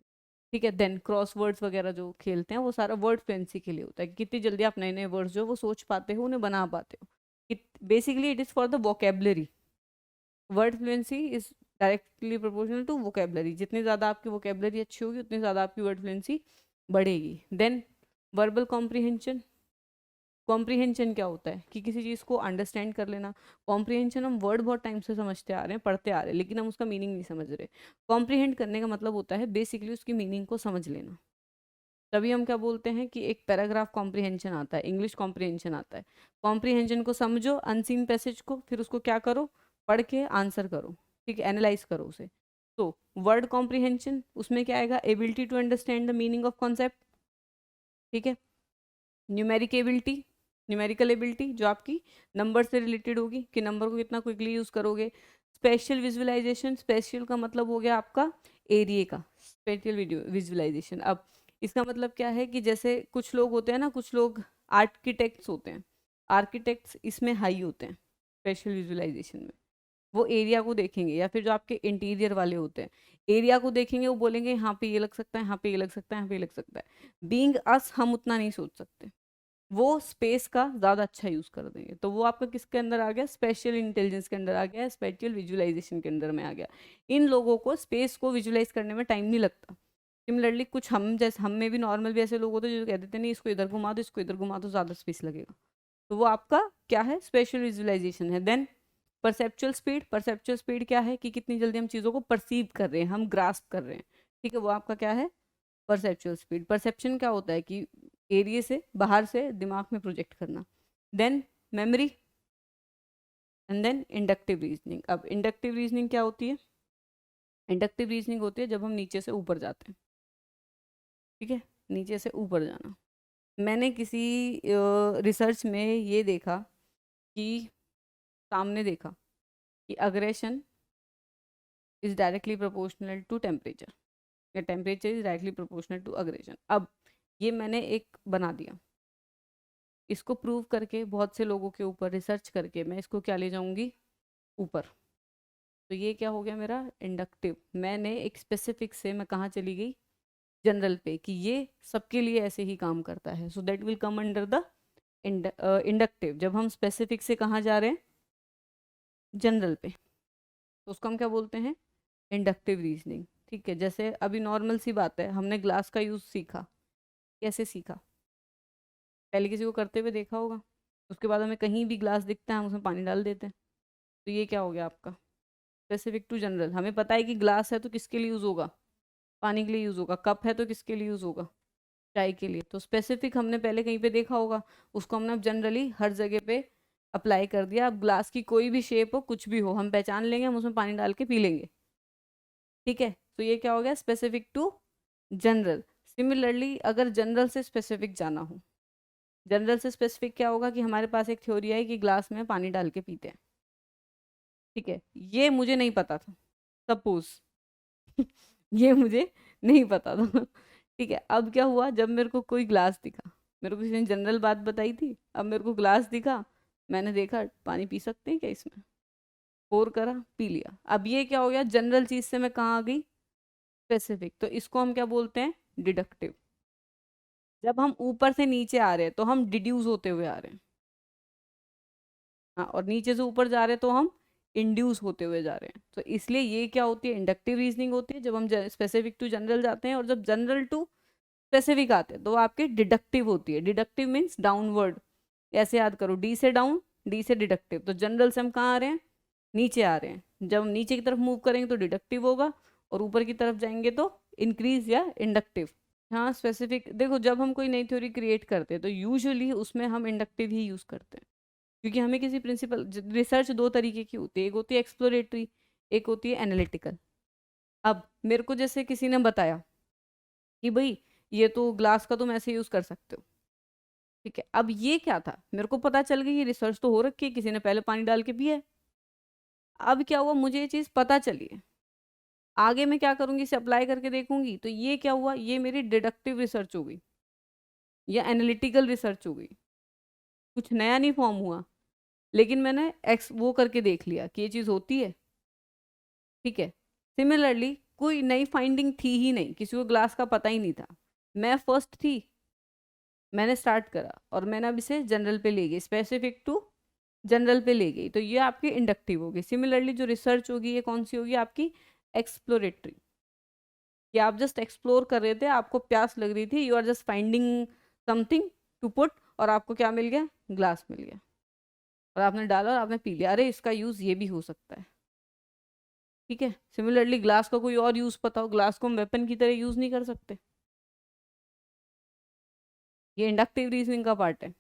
ठीक है, देन क्रॉस वर्ड्स वगैरह जो खेलते हैं वो सारा वर्ड फ्लुएंसी के लिए होता है, कि कितनी जल्दी आप नए नए वर्ड्स जो वो सोच पाते हो, उन्हें बना पाते हो। Basically it is for the vocabulary. Word fluency is directly proportional to vocabulary, जितनी ज़्यादा आपकी वोकेबलरी अच्छी होगी उतनी ज़्यादा आपकी वर्ड फ्लुएंसी बढ़ेगी। देन वर्बल कॉम्प्रिहेंशन, कॉम्प्रिहेंशन क्या होता है कि किसी चीज़ को अंडरस्टैंड कर लेना। कॉम्प्रिहेंशन हम वर्ड बहुत टाइम से समझते आ रहे हैं, पढ़ते आ रहे हैं, लेकिन हम उसका मीनिंग नहीं समझ रहे। कॉम्प्रिहेंड करने का मतलब होता है बेसिकली उसकी मीनिंग को समझ लेना। तभी हम क्या बोलते हैं कि एक पैराग्राफ कॉम्प्रिहेंशन आता है, इंग्लिश कॉम्प्रिहेंशन आता है। कॉम्प्रिहेंशन को समझो, अनसीन पैसेज को, फिर उसको क्या करो, पढ़ के आंसर करो। ठीक है, एनालाइज करो उसे। तो वर्ड कॉम्प्रिहेंशन, उसमें क्या आएगा, ability to understand the meaning of concept. ठीक है, न्यूमेरिक एबिलिटी, न्यूमेरिकल एबिलिटी जो आपकी नंबर से रिलेटेड होगी कि नंबर को कितना क्विकली यूज करोगे। स्पेशल विजुअलाइजेशन, स्पेशल का मतलब हो गया आपका एरिया का, स्पेशल विजुअलाइजेशन। अब इसका मतलब क्या है कि जैसे कुछ लोग होते हैं ना, कुछ लोग आर्किटेक्ट्स होते हैं, आर्किटेक्ट्स इसमें हाई होते हैं स्पेशल विजुअलाइजेशन में। वो एरिया को देखेंगे, या फिर जो आपके इंटीरियर वाले होते हैं एरिया को देखेंगे, वो बोलेंगे यहाँ पे ये लग सकता है, यहाँ पे ये लग सकता है, यहाँ पे ये लग सकता है। बीइंग अस हम उतना नहीं सोच सकते, वो स्पेस का ज्यादा अच्छा यूज कर देंगे। तो वो आपका किसके अंदर आ गया, स्पेशल इंटेलिजेंस के अंदर आ गया, स्पेशल विजुअलाइजेशन के अंदर में आ गया। इन लोगों को स्पेस को विजुअलाइज करने में टाइम नहीं लगता। सिमिलरली कुछ हम जैसे, हम में भी नॉर्मल भी ऐसे लोग होते हैं जो कह देते हैं नहीं इसको इधर घुमा दो, इसको इधर घुमा दो, ज्यादा स्पेस लगेगा। तो वो आपका क्या है, स्पेशल विजुअलाइजेशन है। Then perceptual speed, perceptual speed क्या है कि कितनी जल्दी हम चीज़ों को परसीव कर रहे हैं, हम ग्रास्प कर रहे हैं। ठीक है, वो आपका क्या है, परसेप्चुअल स्पीड। परसेप्शन क्या होता है कि एरिया से बाहर से दिमाग में प्रोजेक्ट करना। Then memory, and then inductive reasoning. अब इंडक्टिव रीजनिंग क्या होती है, इंडक्टिव रीजनिंग होती है जब हम नीचे से ऊपर जाते हैं। ठीक है, नीचे से ऊपर जाना। मैंने किसी रिसर्च में ये देखा कि, सामने देखा कि aggression is directly proportional to temperature, या temperature is directly proportional to aggression. अब ये मैंने एक बना दिया, इसको प्रूव करके बहुत से लोगों के ऊपर रिसर्च करके मैं इसको क्या ले जाऊंगी, ऊपर। तो ये क्या हो गया मेरा इंडक्टिव। मैंने एक स्पेसिफिक से मैं कहाँ चली गई, जनरल पे, कि ये सबके लिए ऐसे ही काम करता है। So that will come under the inductive. जब हम स्पेसिफिक से कहाँ जा रहे हैं, जनरल पे, तो उसको हम क्या बोलते हैं, इंडक्टिव रीजनिंग। ठीक है, जैसे अभी नॉर्मल सी बात है, हमने ग्लास का यूज सीखा, कैसे सीखा, पहले किसी को करते हुए देखा होगा, उसके बाद हमें कहीं भी ग्लास दिखता है हम उसमें पानी डाल देते हैं। तो ये क्या हो गया आपका, स्पेसिफिक टू जनरल। हमें पता है कि ग्लास है तो किसके लिए यूज होगा, पानी के लिए यूज होगा। कप है तो किसके लिए यूज होगा, चाय के लिए। तो स्पेसिफिक हमने पहले कहीं पे देखा होगा, उसको हमने अब जनरली हर जगह पे अप्लाई कर दिया। अब ग्लास की कोई भी शेप हो, कुछ भी हो, हम पहचान लेंगे, हम उसमें पानी डाल के पी लेंगे। ठीक है, तो ये क्या हो गया, स्पेसिफिक टू जनरल। सिमिलरली अगर जनरल से स्पेसिफिक जाना हो, जनरल से स्पेसिफिक क्या होगा कि हमारे पास एक थ्योरी है कि ग्लास में पानी डाल के पीते हैं। ठीक है, ये मुझे नहीं पता था, सपोज ये मुझे नहीं पता था। ठीक है, अब क्या हुआ, जब मेरे को कोई ग्लास दिखा, मेरे को किसी ने जनरल बात बताई थी, अब मेरे को ग्लास दिखा, मैंने देखा पानी पी सकते हैं क्या इसमें, पोर करा, पी लिया। अब ये क्या हो गया, जनरल चीज से मैं कहाँ आ गई, स्पेसिफिक। तो इसको हम क्या बोलते हैं, डिडक्टिव। जब हम ऊपर से नीचे आ रहे हैं तो हम डिड्यूस होते हुए आ रहे हैं। हाँ, और नीचे से ऊपर जा रहे हैं तो हम इंड्यूस होते हुए जा रहे हैं। तो इसलिए ये क्या होती है, इंडक्टिव रीजनिंग होती है जब हम स्पेसिफिक टू जनरल जाते हैं, और जब जनरल टू स्पेसिफिक आते हैं तो वो आपकी डिडक्टिव होती है। डिडक्टिव मीन्स डाउनवर्ड, ऐसे याद करो, डी से डाउन, डी से डिडक्टिव। तो जनरल से हम कहाँ आ रहे हैं, नीचे आ रहे हैं। जब हम नीचे की तरफ मूव करेंगे तो डिडक्टिव होगा, और ऊपर की तरफ जाएंगे तो इंक्रीज या इंडक्टिव। हाँ, स्पेसिफिक देखो, जब हम कोई नई थ्योरी क्रिएट करते हैं तो यूजुअली उसमें हम इंडक्टिव ही यूज करते हैं, क्योंकि हमें किसी प्रिंसिपल, रिसर्च दो तरीके की होती है, एक होती है एक्सप्लोरेटरी, एक होती है एनालिटिकल। अब मेरे को जैसे किसी ने बताया कि भाई ये तो ग्लास का तुम ऐसे यूज कर सकते हो। ठीक है, अब ये क्या था, मेरे को पता चल गई ये रिसर्च तो हो रखी है, किसी ने पहले पानी डाल के पिया है। अब क्या हुआ, मुझे ये चीज पता चली है, आगे मैं क्या करूंगी, इसे अप्लाई करके देखूंगी। तो ये क्या हुआ, ये मेरी डिडक्टिव रिसर्च हो गई या एनालिटिकल रिसर्च हो गई। कुछ नया नहीं फॉर्म हुआ, लेकिन मैंने एक्स वो करके देख लिया कि ये चीज़ होती है। ठीक है, सिमिलरली कोई नई फाइंडिंग थी ही नहीं, किसी को ग्लास का पता ही नहीं था, मैं फर्स्ट थी, मैंने स्टार्ट करा और मैंने अब इसे जनरल पे ले गई, स्पेसिफिक टू जनरल पे ले गई। तो ये आपकी इंडक्टिव होगी। सिमिलरली जो रिसर्च होगी ये कौन सी होगी, आपकी एक्सप्लोरेटरी, कि आप जस्ट एक्सप्लोर कर रहे थे, आपको प्यास लग रही थी, you are just finding something to put, और आपको क्या मिल गया, ग्लास मिल गया, और आपने डाला और आपने पी लिया, अरे इसका यूज ये भी हो सकता है। ठीक है, सिमिलरली ग्लास का कोई और यूज पता हो, ग्लास को हम वेपन की तरह यूज नहीं कर सकते, ये इंडक्टिव रीजनिंग का पार्ट है।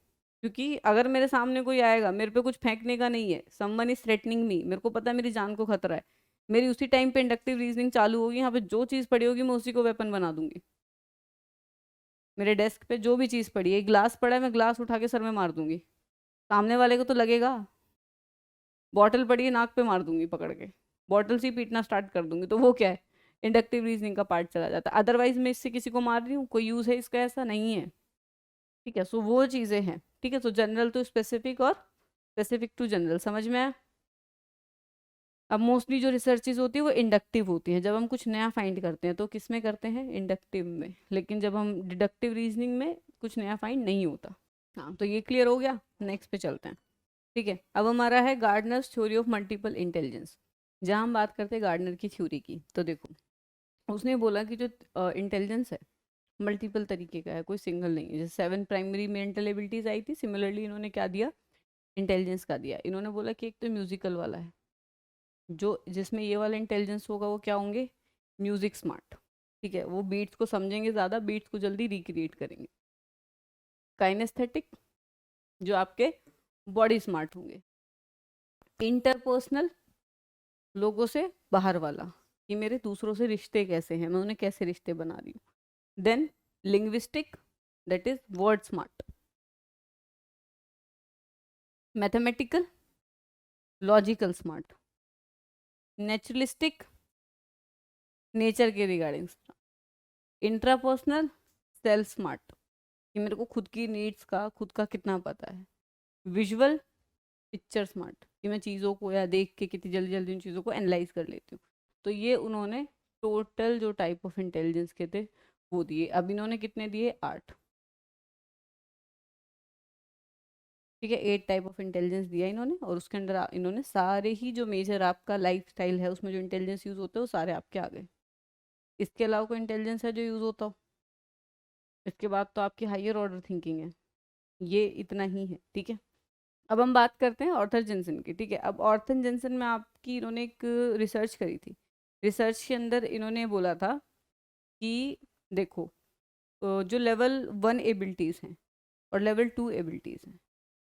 क्योंकि अगर मेरे सामने कोई आएगा, मेरे पे कुछ फेंकने का नहीं है, समवन इज थ्रेटनिंग मी, मेरे को पता है मेरी जान को खतरा है, मेरी उसी टाइम पे इंडक्टिव रीजनिंग चालू होगी, यहाँ पे जो चीज़ पड़ी होगी मैं उसी को वेपन बना दूंगी। मेरे डेस्क पे जो भी चीज़ पड़ी है, ग्लास पड़ा है, मैं ग्लास उठा के सर में मार दूंगी। सामने वाले को तो लगेगा बॉटल पड़ी है नाक पे मार दूंगी पकड़ के, बॉटल से ही पीटना स्टार्ट कर दूंगी, तो वो क्या है, इंडक्टिव रीजनिंग का पार्ट चला जाता है। अदरवाइज मैं इससे किसी को मार रही हूँ, कोई यूज है इसका, ऐसा नहीं है। ठीक है, सो वो चीजें हैं। ठीक है, सो जनरल टू स्पेसिफिक और स्पेसिफिक टू जनरल, समझ में आया। अब मोस्टली जो रिसर्चेज होती है वो इंडक्टिव होती है, जब हम कुछ नया फाइंड करते हैं तो किस में करते हैं, इंडक्टिव में, लेकिन जब हम डिडक्टिव रीजनिंग में कुछ नया फाइंड नहीं होता। हाँ, तो ये क्लियर हो गया, नेक्स्ट पे चलते हैं। ठीक है, अब हमारा है Gardner's theory of multiple intelligence, जहाँ हम बात करते हैं गार्डनर की थ्योरी की। तो देखो, उसने बोला कि जो इंटेलिजेंस है मल्टीपल तरीके का है, कोई सिंगल नहीं है। जैसे 7 प्राइमरी मेंटल एबिलिटीज आई थी, सिमिलरली इन्होंने क्या दिया, इंटेलिजेंस का दिया। इन्होंने बोला कि एक तो म्यूजिकल वाला है, जो जिसमें ये वाला इंटेलिजेंस होगा वो क्या होंगे, म्यूजिक स्मार्ट। ठीक है, वो बीट्स को समझेंगे ज़्यादा, बीट्स को जल्दी रिक्रिएट करेंगे। काइनेस्थेटिक, जो आपके बॉडी स्मार्ट होंगे। इंटरपर्सनल, लोगों से बाहर वाला, कि मेरे दूसरों से रिश्ते कैसे हैं, मैं उन्हें कैसे रिश्ते बना रही हूँ। Then linguistic, that is word smart. Mathematical, logical smart. Naturalistic, nature के रिगार्डिंग। इंट्रापर्सनल, सेल्फ स्मार्ट, कि मेरे को खुद की नीड्स का, खुद का कितना पता है। विजुअल, पिक्चर स्मार्ट, कि मैं चीज़ों को या देख के कितनी जल्दी जल्दी उन चीज़ों को एनालाइज कर लेती हूँ। तो ये उन्होंने टोटल जो टाइप ऑफ इंटेलिजेंस के थे वो दिए। अब इन्होंने कितने दिए, 8। ठीक है, 8 टाइप ऑफ इंटेलिजेंस दिया इन्होंने, और उसके अंदर इन्होंने सारे ही जो मेजर आपका लाइफ स्टाइल है उसमें जो इंटेलिजेंस यूज़ होते हैं वो सारे आपके आ गए। इसके अलावा कोई इंटेलिजेंस है जो यूज़ होता हो, इसके बाद तो आपकी हायर ऑर्डर थिंकिंग है, ये इतना ही है। ठीक है, अब हम बात करते हैं ऑर्थर जेंसन की। ठीक है, अब ऑर्थर जेंसन में आपकी इन्होंने एक रिसर्च करी थी। रिसर्च के अंदर इन्होंने बोला था कि देखो, जो लेवल 1 एबिलिटीज़ हैं और लेवल 2 एबिलिटीज़ हैं,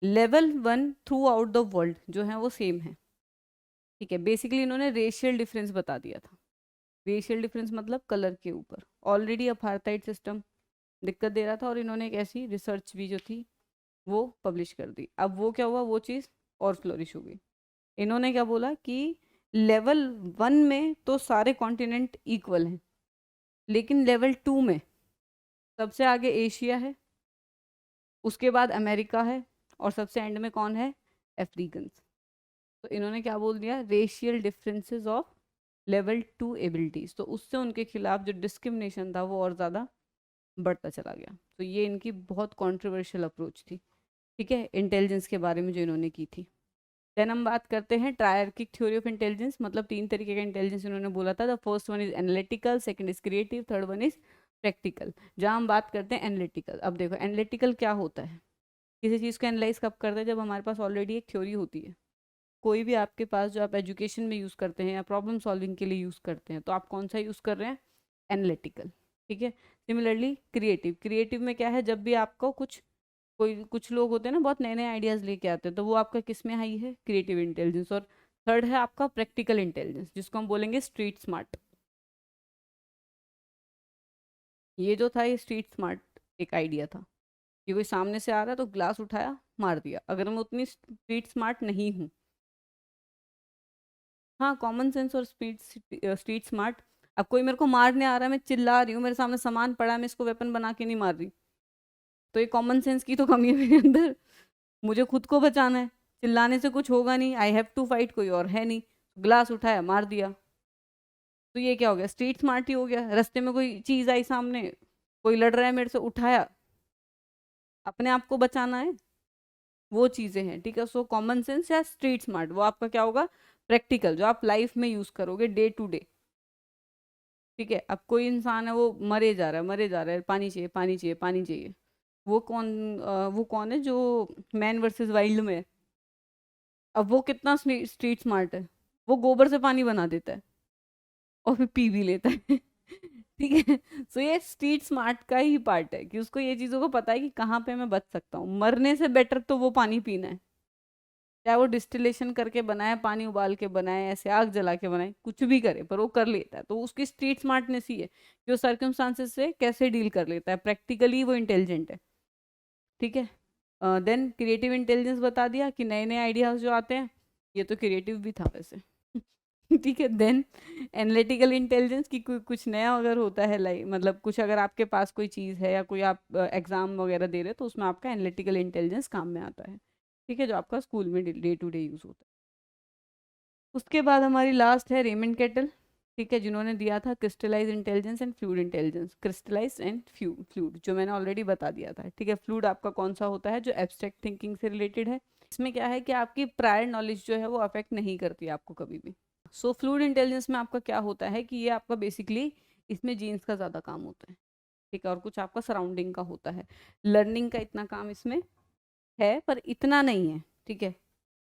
level 1 through out the world जो है वो सेम है। ठीक है, बेसिकली इन्होंने रेशियल डिफरेंस बता दिया था। रेशियल डिफरेंस मतलब कलर के ऊपर, ऑलरेडी अपार्थाइड सिस्टम दिक्कत दे रहा था, और इन्होंने एक ऐसी रिसर्च भी जो थी वो पब्लिश कर दी। अब वो क्या हुआ, वो चीज़ और फ्लोरिश हो गई। इन्होंने क्या बोला कि लेवल 1 में तो सारे कॉन्टिनेंट इक्वल हैं, लेकिन लेवल 2 में सबसे आगे एशिया है, उसके बाद अमेरिका है, और सबसे एंड में कौन है, अफ्रीकन। तो इन्होंने क्या बोल दिया, racial differences of level 2 abilities, तो उससे उनके खिलाफ जो डिस्क्रिमिनेशन था वो और ज़्यादा बढ़ता चला गया। तो ये इनकी बहुत कंट्रोवर्शियल अप्रोच थी। ठीक है, इंटेलिजेंस के बारे में जो इन्होंने की थी। देन हम बात करते हैं ट्रायर्किक थ्योरी ऑफ इंटेलिजेंस, मतलब 3 तरीके का इंटेलिजेंस इन्होंने बोला था। The first one is analytical, second is creative, third one is practical. जहाँ हम बात करते हैं एनालिटिकल, अब देखो एनालिटिकल क्या होता है, किसी चीज़ को एनालाइज कब करते हैं, जब हमारे पास ऑलरेडी एक थ्योरी होती है। कोई भी आपके पास जो आप एजुकेशन में यूज़ करते हैं या प्रॉब्लम सॉल्विंग के लिए यूज़ करते हैं, तो आप कौन सा यूज़ कर रहे हैं, एनालिटिकल। ठीक है, सिमिलरली क्रिएटिव, क्रिएटिव में क्या है, जब भी आपको कुछ लोग होते हैं ना बहुत नए नए आइडियाज़ लेके आते हैं, तो वो आपका किस में आई है, क्रिएटिव इंटेलिजेंस। और थर्ड है आपका प्रैक्टिकल इंटेलिजेंस, जिसको हम बोलेंगे स्ट्रीट स्मार्ट। ये जो था ये स्ट्रीट स्मार्ट एक आइडिया था, कि कोई सामने से आ रहा है तो ग्लास उठाया मार दिया, अगर मैं उतनी स्ट्रीट स्मार्ट नहीं हूँ। हाँ, कॉमन सेंस और स्ट्रीट स्मार्ट। अब कोई मेरे को मारने आ रहा है, मैं चिल्ला रही हूँ, मेरे सामने सामान पड़ा है, मैं इसको वेपन बना के नहीं मार रही, तो ये कॉमन सेंस की तो कमी है मेरे अंदर। मुझे खुद को बचाना है, चिल्लाने से कुछ होगा नहीं, आई हैव टू फाइट, कोई और है नहीं, ग्लास उठाया मार दिया। तो ये क्या हो गया, स्ट्रीट स्मार्ट ही हो गया। रास्ते में कोई चीज आई सामने, कोई लड़ रहा है मेरे से, उठाया, अपने आप को बचाना है, वो चीजें हैं। ठीक है, सो कॉमन सेंस या स्ट्रीट स्मार्ट वो आपका क्या होगा, प्रैक्टिकल, जो आप लाइफ में यूज करोगे डे टू डे। ठीक है, अब कोई इंसान है वो मरे जा रहा है, मरे जा रहा है, पानी चाहिए, पानी चाहिए, पानी चाहिए, वो कौन है जो मैन वर्सेस वाइल्ड में है। अब वो कितना स्ट्रीट स्मार्ट है, वो गोबर से पानी बना देता है और फिर पी भी लेता है। ठीक है, सो ये स्ट्रीट स्मार्ट का ही पार्ट है, कि उसको ये चीज़ों को पता है कि कहाँ पे मैं बच सकता हूँ, मरने से बेटर तो वो पानी पीना है। चाहे वो डिस्टिलेशन करके बनाए, पानी उबाल के बनाए, ऐसे आग जला के बनाए, कुछ भी करे, पर वो कर लेता है। तो उसकी स्ट्रीट स्मार्टनेस ही है कि वो सर्कमस्टांसेस से कैसे डील कर लेता है, प्रैक्टिकली वो इंटेलिजेंट है। ठीक है, देन क्रिएटिव इंटेलिजेंस बता दिया कि नए नए आइडियाज जो आते हैं, ये तो क्रिएटिव भी था वैसे। ठीक है। देन एनालिटिकल इंटेलिजेंस की कुछ नया अगर होता है, लाइक मतलब कुछ अगर आपके पास कोई चीज़ है या कोई आप एग्जाम वगैरह दे रहे हो, तो उसमें आपका एनालिटिकल इंटेलिजेंस काम में आता है। ठीक है, जो आपका स्कूल में डे टू डे यूज़ होता है। उसके बाद हमारी लास्ट है रेमंड केटल। ठीक है, जिन्होंने दिया था crystallize intelligence and fluid intelligence. Crystallize and fluid जो मैंने ऑलरेडी बता दिया था। ठीक है, फ्लूइड आपका कौन सा होता है, जो एब्स्ट्रैक्ट थिंकिंग से रिलेटेड है। इसमें क्या है कि आपकी प्रायर नॉलेज जो है वो अफेक्ट नहीं करती आपको कभी भी। सो फ्लूइड इंटेलिजेंस में आपका क्या होता है कि ये आपका बेसिकली, इसमें जीन्स का ज़्यादा काम होता है। ठीक है, और कुछ आपका सराउंडिंग का होता है। लर्निंग का इतना काम इसमें है पर इतना नहीं है। ठीक है,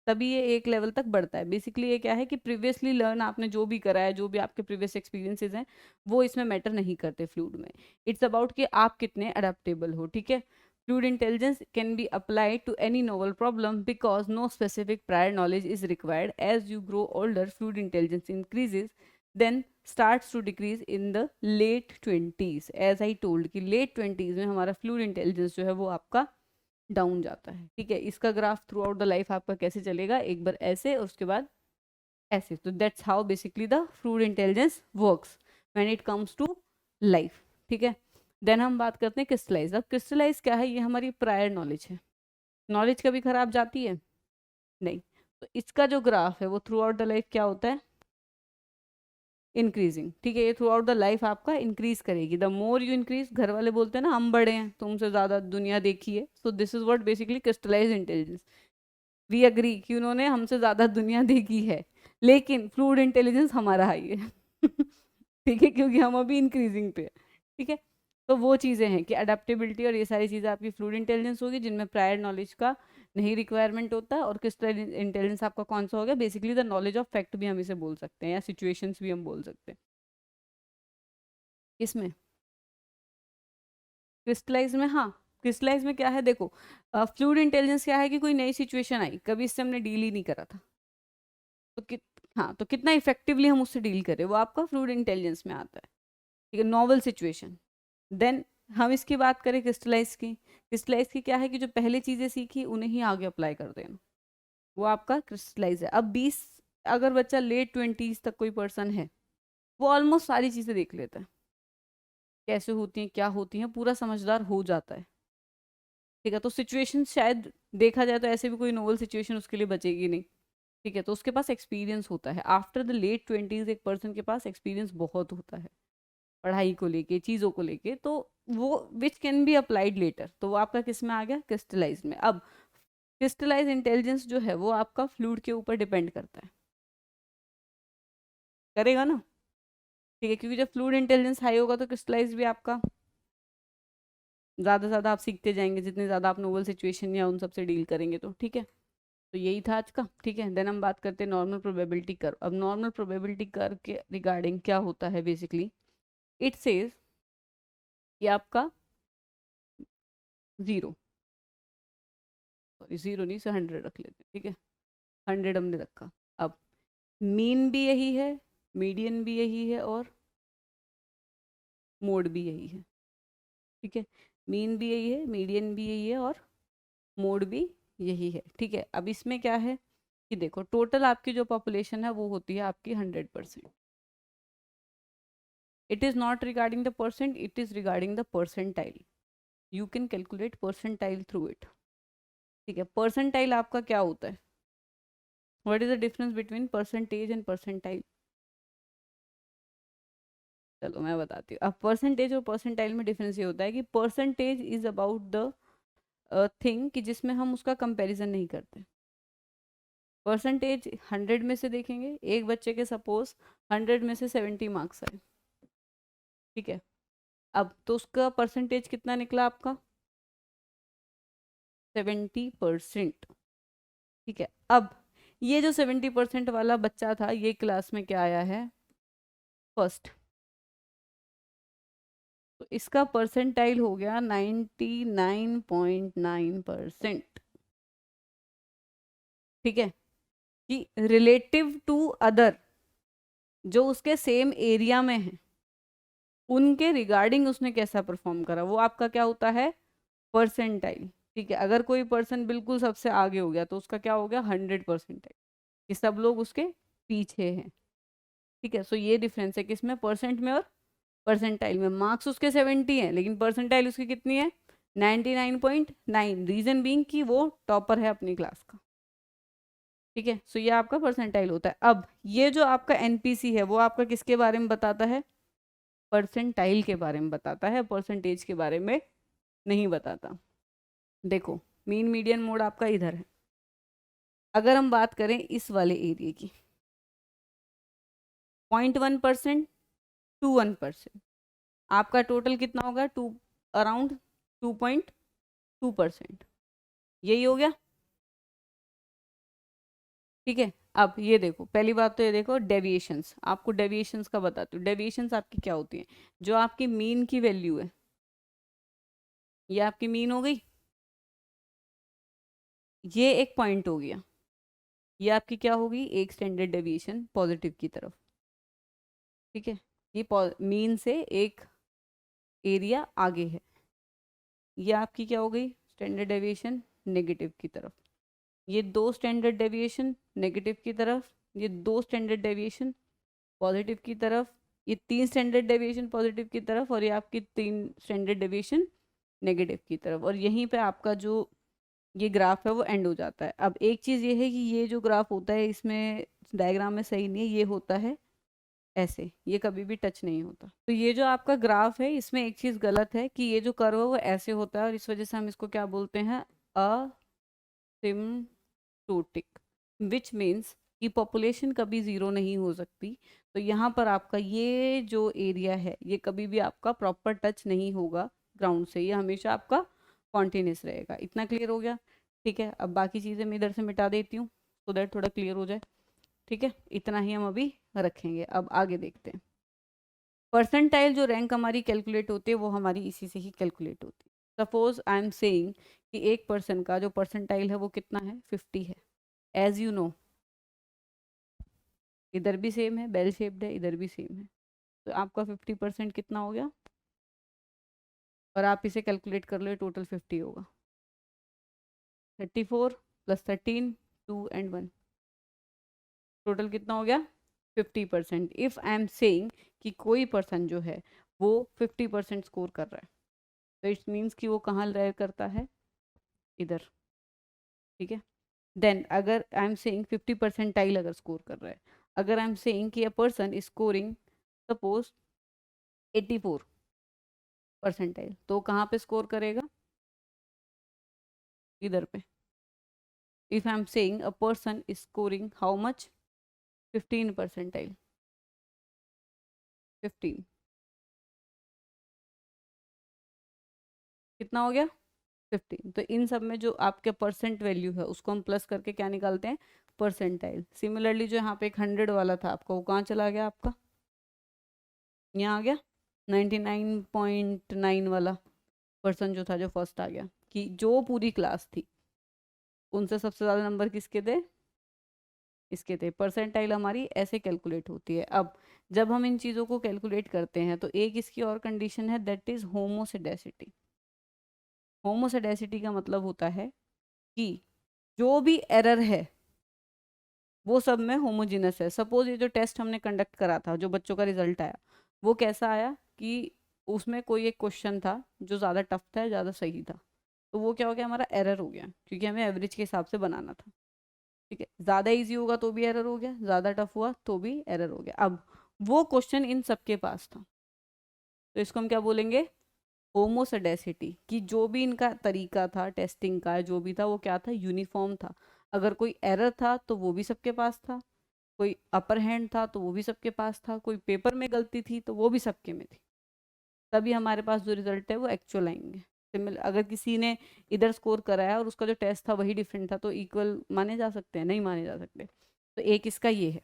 तभी ये एक लेवल तक बढ़ता है। बेसिकली ये क्या है कि प्रीवियसली लर्न आपने जो भी करा है, जो भी आपके प्रीवियस एक्सपीरियंसेस हैं, वो इसमें मैटर नहीं करते फ्लूइड में। इट्स अबाउट कि आप कितने अडेप्टेबल हो। ठीक है, fluid intelligence can be applied to any novel problem because no specific prior knowledge is required. As you grow older fluid intelligence increases then starts to decrease in the late 20s। As I told कि late 20s में हमारा fluid intelligence जो है वो आपका down जाता है। ठीक है, इसका graph through out the life आपका कैसे चलेगा, एक बार ऐसे और उसके बाद ऐसे। तो that's how basically the fluid intelligence works when it comes to life. ठीक है, देन हम बात करते हैं क्रिस्टलाइज। अब क्रिस्टलाइज क्या है, ये हमारी प्रायर नॉलेज है। नॉलेज कभी खराब जाती है नहीं, तो इसका जो ग्राफ है वो थ्रू आउट द लाइफ क्या होता है, इंक्रीजिंग। ठीक है, ये थ्रू आउट द लाइफ आपका इंक्रीज करेगी। द मोर यू इंक्रीज, घर वाले बोलते हैं ना हम बड़े हैं, तुमसे ज्यादा दुनिया देखी है। So this is what basically crystallize intelligence. We agree कि उन्होंने हमसे ज्यादा दुनिया देखी है, लेकिन फ्लूइड इंटेलिजेंस हमारा हाई है। ठीक है, क्योंकि हम अभी इंक्रीजिंग पे है। ठीक है, तो वो चीज़ें हैं कि अडेप्टेबिलिटी और ये सारी चीज़ें आपकी फ्लूइड इंटेलिजेंस होगी, जिनमें प्रायर नॉलेज का नहीं रिक्वायरमेंट होता है। और क्रिस्टल इंटेलिजेंस आपका कौन सा हो गया, basically the knowledge of fact भी हम इसे बोल सकते हैं, या सिचुएशंस भी हम बोल सकते हैं। इसमें क्रिस्टलाइज में, हाँ, क्रिस्टलाइज में क्या है देखो, फ्लूइड इंटेलिजेंस क्या है कि कोई नई सिचुएशन आई, कभी इससे हमने डील ही नहीं करा था, तो हाँ, तो कितना इफेक्टिवली हम उससे डील करें, वो आपका फ्लूइड इंटेलिजेंस में आता है। ठीक है, नॉवल सिचुएशन। देन हम इसकी बात करें क्रिस्टलाइज की। क्रिस्टलाइज की क्या है कि जो पहले चीज़ें सीखी उन्हें ही आगे अप्लाई कर देना, वो आपका क्रिस्टलाइज है। अब 20, अगर बच्चा लेट 20s तक कोई पर्सन है, वो ऑलमोस्ट सारी चीज़ें देख लेता है, कैसे होती हैं क्या होती हैं, पूरा समझदार हो जाता है। ठीक है, तो सिचुएशन शायद देखा जाए तो ऐसे भी कोई नोवल सिचुएशन उसके लिए बचेगी नहीं। ठीक है, तो उसके पास एक्सपीरियंस होता है। आफ्टर द लेट 20s एक पर्सन के पास एक्सपीरियंस बहुत होता है, पढ़ाई को लेके, चीज़ों को लेके, तो वो which can be applied later. तो वो आपका किस में आ गया, क्रिस्टलाइज में। अब क्रिस्टलाइज इंटेलिजेंस जो है वो आपका फ्लूइड के ऊपर डिपेंड करता है, करेगा ना। ठीक है, क्योंकि जब फ्लूइड इंटेलिजेंस हाई होगा तो क्रिस्टलाइज भी आपका ज़्यादा से ज़्यादा आप सीखते जाएंगे, जितने ज़्यादा आप नोवल सिचुएशन या उन सब से डील करेंगे। तो ठीक है, तो यही था आज का। ठीक है, देन हम बात करते हैं नॉर्मल प्रोबेबिलिटी कर्व। अब नॉर्मल प्रोबेबिलिटी कर्व के रिगार्डिंग क्या होता है, बेसिकली इट सेज कि आपका जीरो, सॉरी जीरो नहीं से 100 रख लेते हैं। ठीक है, 100 हमने रखा। अब मीन भी यही है, मीडियन भी यही है, और मोड भी यही है। ठीक है, मीन भी यही है, मीडियन भी यही है, और मोड भी यही है। ठीक है, अब इसमें क्या है कि देखो, टोटल आपकी जो पॉपुलेशन है वो होती है आपकी 100%। It is not regarding the percent, it is regarding the percentile. You can calculate percentile through it. ठीक है, परसेंटाइल आपका क्या होता है, what is the difference between percentage and percentile. चलो मैं बताती हूँ। अब परसेंटेज और परसेंटाइल में डिफरेंस ये होता है कि percentage is about the thing कि जिसमें हम उसका कंपैरिजन नहीं करते। परसेंटेज 100 में से देखेंगे, एक बच्चे के सपोज 100 में से 70 मार्क्स आए। ठीक है, अब तो उसका परसेंटेज कितना निकला आपका, 70%। ठीक है, अब ये जो 70% वाला बच्चा था, ये क्लास में क्या आया है, फर्स्ट। तो इसका परसेंटाइल हो गया 99.9%। ठीक है, कि रिलेटिव टू अदर जो उसके सेम एरिया में है, उनके रिगार्डिंग उसने कैसा परफॉर्म करा, वो आपका क्या होता है, परसेंटाइल। ठीक है, अगर कोई पर्सन बिल्कुल सबसे आगे हो गया तो उसका क्या हो गया, 100% है, कि सब लोग उसके पीछे हैं। ठीक है, सो ये डिफरेंस है किसमें, परसेंट में और परसेंटाइल में। मार्क्स उसके 70 हैं लेकिन परसेंटाइल उसकी कितनी है, 99.9। रीजन बीइंग कि वो टॉपर है अपनी क्लास का। ठीक है, सो ये आपका परसेंटाइल होता है। अब ये जो आपका एनपीसी है वो आपका किसके बारे में बताता है, परसेंटाइल के बारे में बताता है, परसेंटेज के बारे में नहीं बताता। देखो, मीन मीडियन मोड आपका इधर है। अगर हम बात करें इस वाले एरिया की, 0.1% टू 1%, आपका टोटल कितना होगा, टू, अराउंड 2.2%। यही हो गया। ठीक है, अब ये देखो, पहली बात तो ये देखो डेविएशंस, आपको डेविएशंस का बताती हूँ। डेविएशंस आपकी क्या होती है, जो आपकी मीन की वैल्यू है, ये आपकी मीन हो गई, ये एक पॉइंट हो गया, ये आपकी क्या होगी, एक स्टैंडर्ड डेविएशन पॉजिटिव की तरफ। ठीक है, ये मीन से एक एरिया आगे है, ये आपकी क्या हो गई, स्टैंडर्ड डेविएशन नेगेटिव की तरफ। ये दो स्टैंडर्ड डेविएशन नेगेटिव की तरफ, ये दो स्टैंडर्ड डेविएशन पॉजिटिव की तरफ, ये तीन स्टैंडर्ड डेविएशन पॉजिटिव की तरफ, और ये आपकी तीन स्टैंडर्ड डेविएशन नेगेटिव की तरफ। और यहीं पे आपका जो ये ग्राफ है वो एंड हो जाता है। अब एक चीज़ ये है कि ये जो ग्राफ होता है इसमें डायग्राम में सही नहीं है, ये होता है ऐसे, ये कभी भी टच नहीं होता। तो ये जो आपका ग्राफ है इसमें एक चीज़ गलत है कि ये जो कर्व है वो ऐसे होता है, और इस वजह से हम इसको क्या बोलते हैं, असिम्प्टोटिक, विच मीन्स कि पॉपुलेशन कभी ज़ीरो नहीं हो सकती। तो यहाँ पर आपका ये जो एरिया है ये कभी भी आपका प्रॉपर टच नहीं होगा ग्राउंड से, ये हमेशा आपका कॉन्टिन्यूस रहेगा। इतना क्लियर हो गया। ठीक है, अब बाकी चीज़ें मैं इधर से मिटा देती हूँ सो दैट थोड़ा क्लियर हो जाए। ठीक है, इतना ही हम अभी रखेंगे। अब आगे देखते हैं। परसेंटाइल जो रैंक हमारी कैलकुलेट होती है वो हमारी इसी से ही कैलकुलेट होती है। सपोज आई एम सेइंग कि एक पर्सन का जो परसेंटाइल है वो कितना है, 50 है। एज यू नो, इधर भी सेम है, बेल शेप्ड है, इधर भी सेम है। तो आपका 50% कितना हो गया, और आप इसे कैलकुलेट कर लो, टोटल 50 होगा। 34 + 13, 2 एंड 1, टोटल कितना हो गया, 50%। इफ़ आई एम सेइंग कि कोई पर्सन जो है वो 50% स्कोर कर रहा है, तो इट मीन्स कि वो कहाँ रह करता है, इधर। ठीक है, देन अगर आई एम सेइंग 50% अगर स्कोर कर रहा है, अगर आई एम सेइंग कि a person is scoring suppose 84%, तो कहाँ पे स्कोर करेगा, इधर पे। If I am saying a person is scoring how much, 15%, 15, कितना हो गया, 15। तो इन सब में जो आपके परसेंट वैल्यू है उसको हम प्लस करके क्या निकालते हैं, परसेंटाइल। सिमिलरली जो यहाँ पे एक 100 वाला था आपका, वो कहाँ चला गया आपका, यहाँ आ गया। 99.9 वाला पर्सन जो था, जो फर्स्ट आ गया, कि जो पूरी क्लास थी उनसे सबसे ज़्यादा नंबर किसके थे, इसके थे। परसेंटाइल हमारी ऐसे कैलकुलेट होती है। अब जब हम इन चीज़ों को कैलकुलेट करते हैं तो एक इसकी और कंडीशन है, दैट इज़ होमोसेडेसिटी। होमोसेडेसिटी का मतलब होता है कि जो भी एरर है वो सब में होमोजीनस है। सपोज ये जो टेस्ट हमने कंडक्ट करा था, जो बच्चों का रिजल्ट आया, वो कैसा आया कि उसमें कोई एक क्वेश्चन था जो ज़्यादा टफ था, ज़्यादा सही था, तो वो क्या हो गया, हमारा एरर हो गया, क्योंकि हमें एवरेज के हिसाब से बनाना था। ठीक है, ज़्यादा इजी होगा तो भी एरर हो गया, ज़्यादा टफ हुआ तो भी एरर हो गया। अब वो क्वेश्चन इन सबके पास था, तो इसको हम क्या बोलेंगे, होमोसेडेसिटी, कि जो भी इनका तरीका था टेस्टिंग का, जो भी था वो क्या था, यूनिफॉर्म था। अगर कोई एरर था तो वो भी सबके पास था, कोई अपर हैंड था तो वो भी सबके पास था, कोई पेपर में गलती थी तो वो भी सबके में थी। तभी हमारे पास जो रिजल्ट है वो एक्चुअल आएंगे। सिमिलर अगर किसी ने इधर स्कोर कराया और उसका जो टेस्ट था वही डिफरेंट था, तो इक्वल माने जा सकते हैं, नहीं माने जा सकते। तो एक इसका ये है।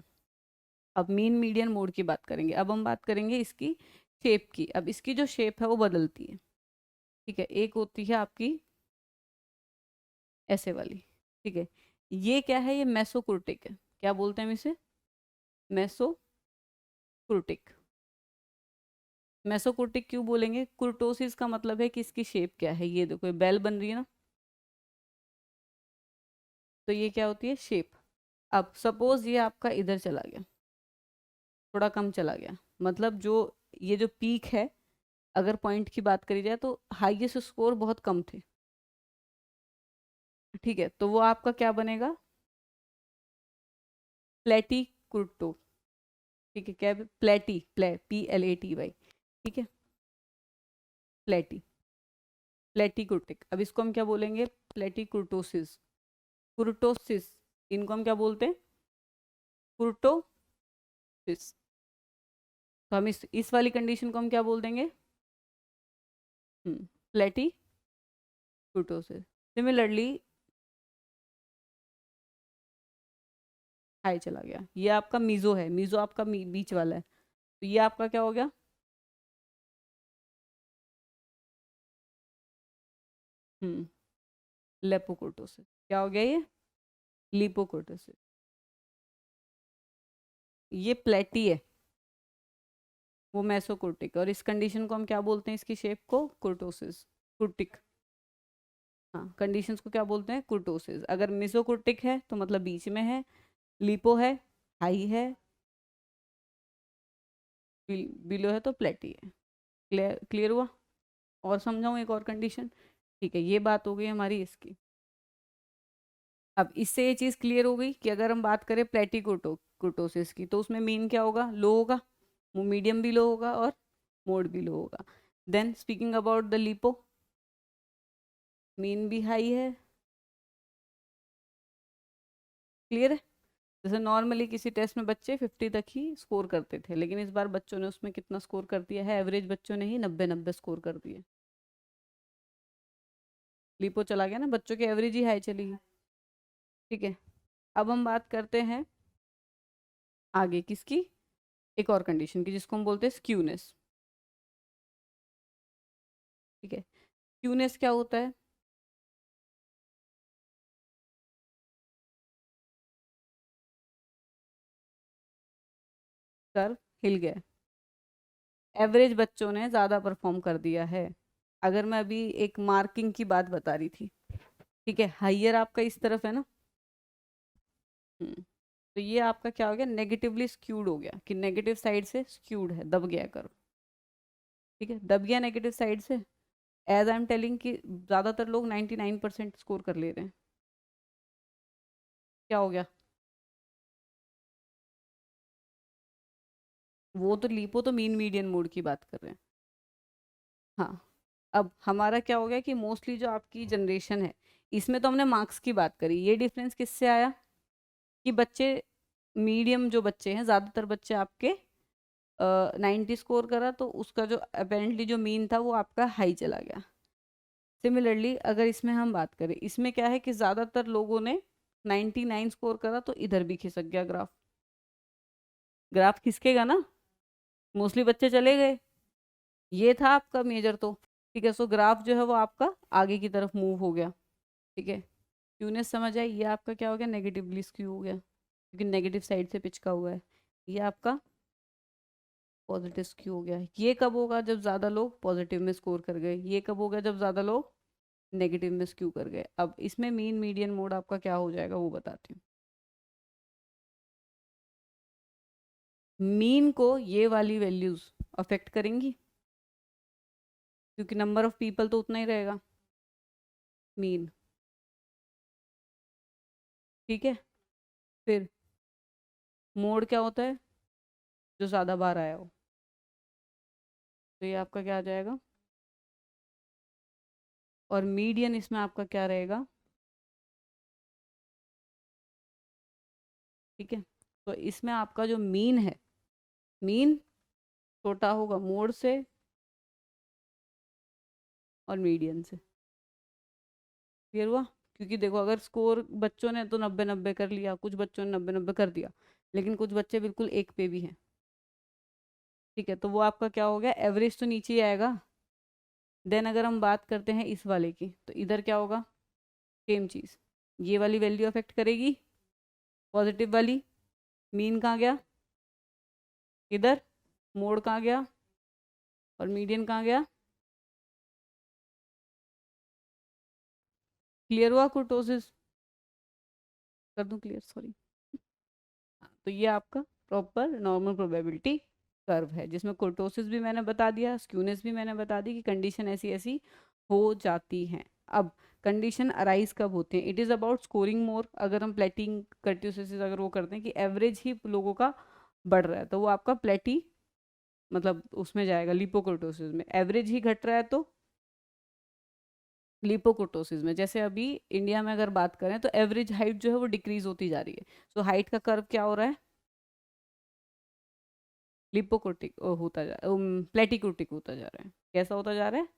अब मीन मीडियन मोड की बात करेंगे। अब हम बात करेंगे इसकी शेप की। अब इसकी जो शेप है वो बदलती है। ठीक है, एक होती है आपकी ऐसे वाली। ठीक है, ये क्या है, ये मेसोक्रोटिक है। क्या बोलते हैं हम इसे, मेसोक्रोटिक। मेसोक्रोटिक क्यों बोलेंगे, कुर्टोसिस का मतलब है कि इसकी शेप क्या है। ये देखो, ये बेल बन रही है ना, तो ये क्या होती है, शेप। अब सपोज ये आपका इधर चला गया, थोड़ा कम चला गया, मतलब जो ये जो पीक है, अगर पॉइंट की बात करी जाए तो हाईएस्ट स्कोर बहुत कम थे, ठीक है, तो वो आपका क्या बनेगा, प्लेटी कुर्टो। ठीक है, क्या प्लेटी, PLATY, ठीक है, प्लेटी, प्लेटिकुर्टिक। अब इसको हम क्या बोलेंगे, प्लेटिकुर्टोसिस, कुर्टोसिस, इनको हम क्या बोलते हैं, कुर्टोसिस। तो हम इस वाली कंडीशन को हम क्या बोल देंगे, प्लेटिकुर्टोसिस। सिमिलरली हाई चला गया, ये आपका मीजो है, मीजो आपका बीच वाला है, तो ये आपका क्या हो गया, हम्म लेपोकोर्टोसिस। क्या हो गया ये, लिपोकोर्टोसिस। ये प्लेटी है, वो मेसोकोर्टिक, और इस कंडीशन को हम क्या बोलते हैं, इसकी शेप को कुर्टोसिस, कुर्टिक। हाँ, कंडीशंस को क्या बोलते हैं, कुर्टोसिस। अगर मेसोकोर्टिक है तो मतलब बीच में है, लिपो है, हाई है, बिलो है तो प्लेटी है। क्लियर, क्लियर हुआ। और समझाऊं एक और कंडीशन, ठीक है, ये बात हो गई हमारी इसकी। अब इससे ये चीज़ क्लियर हो गई कि अगर हम बात करें प्लेटिकोटोसिस की, तो उसमें मीन क्या होगा, लो होगा, मीडियम भी लो होगा और मोड भी लो होगा। देन स्पीकिंग अबाउट द लिपो, मीन भी हाई है, क्लियर है। जैसे नॉर्मली किसी टेस्ट में बच्चे 50 तक ही स्कोर करते थे, लेकिन इस बार बच्चों ने उसमें कितना स्कोर कर दिया है, एवरेज बच्चों ने ही 90-90 स्कोर कर दिए। लिपो चला गया ना, बच्चों की एवरेज ही हाई चली गई, ठीक है। अब हम बात करते हैं आगे किसकी, एक और कंडीशन की, जिसको हम बोलते हैं स्क्यूनेस, ठीक है। स्क्यूनेस क्या होता है, कर्व हिल गया, एवरेज बच्चों ने ज़्यादा परफॉर्म कर दिया है। अगर मैं अभी एक मार्किंग की बात बता रही थी, ठीक है, हाइयर आपका इस तरफ है ना, तो ये आपका क्या हो गया, नेगेटिवली स्क्यूड हो गया, कि नेगेटिव साइड से स्क्यूड है, दब गया कर्व, ठीक है, दब गया नेगेटिव साइड से। एज आई एम टेलिंग कि ज़्यादातर लोग 99% स्कोर कर ले रहे हैं, क्या हो गया, वो तो लीपो तो मीन मीडियन मोड की बात कर रहे हैं। हाँ, अब हमारा क्या हो गया कि मोस्टली जो आपकी जनरेशन है, इसमें तो हमने मार्क्स की बात करी, ये डिफरेंस किससे आया, कि बच्चे मीडियम जो बच्चे हैं, ज़्यादातर बच्चे आपके 90 स्कोर करा, तो उसका जो अपेरेंटली जो मीन था वो आपका हाई चला गया। सिमिलरली अगर इसमें हम बात करें, इसमें क्या है कि ज़्यादातर लोगों ने 99 स्कोर करा, तो इधर भी खिसक गया ग्राफ, ग्राफ खिसकेगा ना, मोस्टली बच्चे चले गए, ये था आपका मेजर तो, ठीक है। सो ग्राफ जो है वो आपका आगे की तरफ मूव हो गया, ठीक है। क्यूनेस समझ आई, ये आपका क्या हो गया, नेगेटिवली स्क्यू हो गया, क्योंकि नेगेटिव साइड से पिच का हुआ है। ये आपका पॉजिटिव स्क्यू हो गया। ये कब होगा, जब ज़्यादा लोग पॉजिटिव में स्कोर कर गए, ये कब होगा, जब ज़्यादा लोग नेगेटिव में स्क्यू कर गए। अब इसमें मीन मीडियन मोड आपका क्या हो जाएगा वो बताती हूँ। मीन को ये वाली वैल्यूज अफेक्ट करेंगी, क्योंकि नंबर ऑफ पीपल तो उतना ही रहेगा, मीन, ठीक है। फिर मोड क्या होता है, जो ज़्यादा बार आया हो, तो ये आपका क्या आ जाएगा, और मीडियन इसमें आपका क्या रहेगा, ठीक है। तो इसमें आपका जो मीन है, मीन छोटा होगा मोड से और मीडियन से, क्लियर हुआ। क्योंकि देखो, अगर स्कोर बच्चों ने तो 90-90 कर लिया, कुछ बच्चों ने 90-90 कर दिया, लेकिन कुछ बच्चे बिल्कुल एक पे भी हैं, ठीक है, तो वो आपका क्या हो गया, एवरेज तो नीचे ही आएगा। देन अगर हम बात करते हैं इस वाले की, तो इधर क्या होगा, सेम चीज़, ये वाली वैल्यू अफेक्ट करेगी, पॉजिटिव वाली, मीन कहाँ गया, इधर, मोड कहाँ गया, और मीडियन कहाँ गया, क्लियर हुआ कुर्टोसिस। कर दूं क्लियर, सॉरी। तो ये आपका प्रॉपर नॉर्मल प्रोबेबिलिटी कर्व है, जिसमें कुर्टोसिस भी मैंने बता दिया, स्क्यूनेस भी मैंने बता दी कि कंडीशन ऐसी ऐसी हो जाती हैं। अब कंडीशन अराइज कब होते हैं? इट इज़ अबाउट स्कोरिंग मोर। अगर हम प्लेटिंग कर्ट्योसिस अगर वो करते हैं कि एवरेज ही लोगों का बढ़ रहा है, तो वो आपका प्लेटी मतलब उसमें जाएगा लिपोकुर्टोसिस में। एवरेज ही घट रहा है तो लिपोकुर्टोसिस में। जैसे अभी इंडिया में अगर बात करें तो एवरेज हाइट जो है वो डिक्रीज होती जा रही है। सो हाइट का कर्व क्या हो रहा है? लिपोकुर्टिक होता जा प्लेटिकुर्टिक होता जा रहा है। कैसा होता जा रहा है?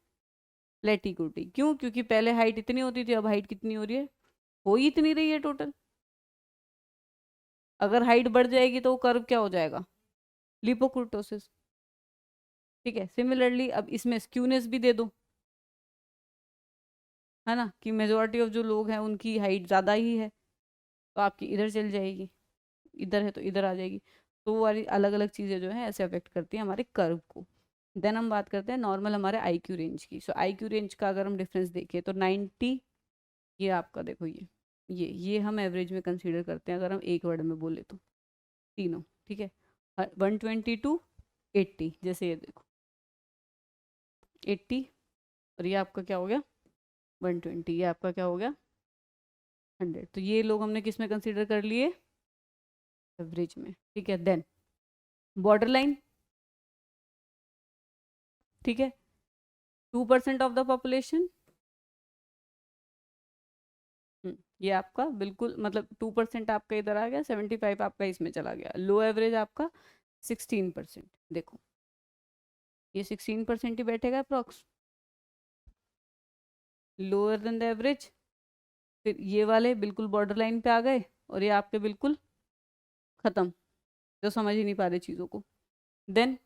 प्लेटिकुर्टिक। क्यों? क्योंकि पहले हाइट इतनी होती थी, अब हाइट कितनी हो रही है? हो ही इतनी रही है टोटल। अगर हाइट बढ़ जाएगी तो वो कर्व क्या हो जाएगा? लिपोकुर्टोसिस। ठीक है, सिमिलरली अब इसमें स्क्यूनेस भी दे दो, है ना, कि मेजोरिटी ऑफ जो लोग हैं उनकी हाइट ज़्यादा ही है, तो आपकी इधर चल जाएगी, इधर है तो इधर आ जाएगी। तो वो वाली अलग अलग चीज़ें जो है ऐसे अफेक्ट करती हैं हमारे कर्व को। देन हम बात करते हैं नॉर्मल हमारे आईक्यू रेंज की। सो आईक्यू रेंज का अगर हम डिफरेंस देखें तो 90, ये आपका देखो ये हम एवरेज में कंसीडर करते हैं अगर हम एक वर्ड में बोले तो, तीनों। ठीक है, 120 टू 80, जैसे ये देखो 80, और ये आपका क्या हो गया 120, ये आपका क्या हो गया 100। तो ये लोग हमने किस में कंसीडर कर लिए? एवरेज में। ठीक है, देन बॉर्डर लाइन। ठीक है, 2% ऑफ द पॉपुलेशन। ये आपका बिल्कुल मतलब 2% आपका इधर आ गया, 75 आपका इसमें चला गया। लो एवरेज आपका 16%। देखो ये 16% ही बैठेगा approx, lower than the average. फिर ये वाले बिल्कुल बॉर्डर लाइन पे आ गए, और ये आपके बिल्कुल खत्म, जो समझ ही नहीं पा रहे चीज़ों को। देन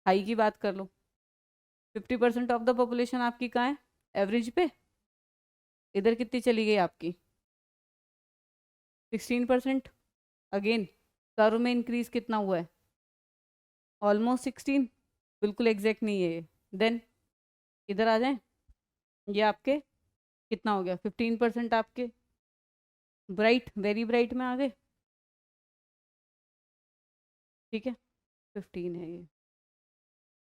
हाई की बात कर लो, 50% ऑफ द पॉपुलेशन आपकी कहाँ है? एवरेज पे। इधर कितनी चली गई आपकी? 16%। अगेन कर्व में इंक्रीज कितना हुआ है? ऑलमोस्ट 16, बिल्कुल एग्जैक्ट नहीं है ये। देन इधर आ जाए, ये आपके कितना हो गया? 15% आपके ब्राइट, वेरी ब्राइट में आ गए। ठीक है, 15 है ये,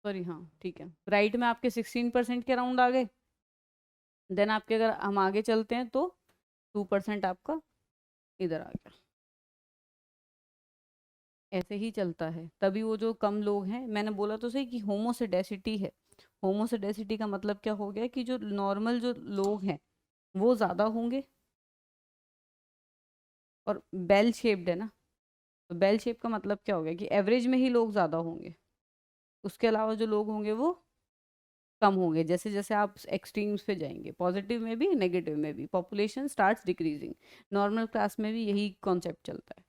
सॉरी, हाँ ठीक है, ब्राइट में आपके 16% के अराउंड आ गए। देन आपके अगर हम आगे चलते हैं तो 2% आपका इधर आ गया। ऐसे ही चलता है, तभी वो जो कम लोग हैं, मैंने बोला तो सही कि होमोसेडेसिटी है। होमोसेडेसिटी का मतलब क्या हो गया कि जो नॉर्मल जो लोग हैं वो ज़्यादा होंगे, और बेल शेप्ड है ना, तो बेल शेप का मतलब क्या हो गया कि एवरेज में ही लोग ज़्यादा होंगे, उसके अलावा जो लोग होंगे वो कम होंगे। जैसे जैसे आप एक्सट्रीम्स पे जाएंगे, पॉजिटिव में भी नेगेटिव में भी, population starts decreasing. Normal class में भी यही कॉन्सेप्ट चलता है।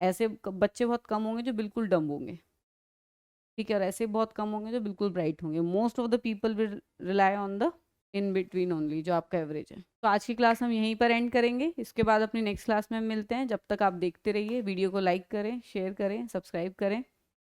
ऐसे बच्चे बहुत कम होंगे जो बिल्कुल डम होंगे, ठीक है, और ऐसे बहुत कम होंगे जो बिल्कुल ब्राइट होंगे। Most of the people will rely on the in between only, जो आपका एवरेज है। तो आज की क्लास हम यहीं पर एंड करेंगे, इसके बाद अपनी नेक्स्ट क्लास में मिलते हैं। जब तक आप देखते रहिए, वीडियो को लाइक करें, शेयर करें, सब्सक्राइब करें।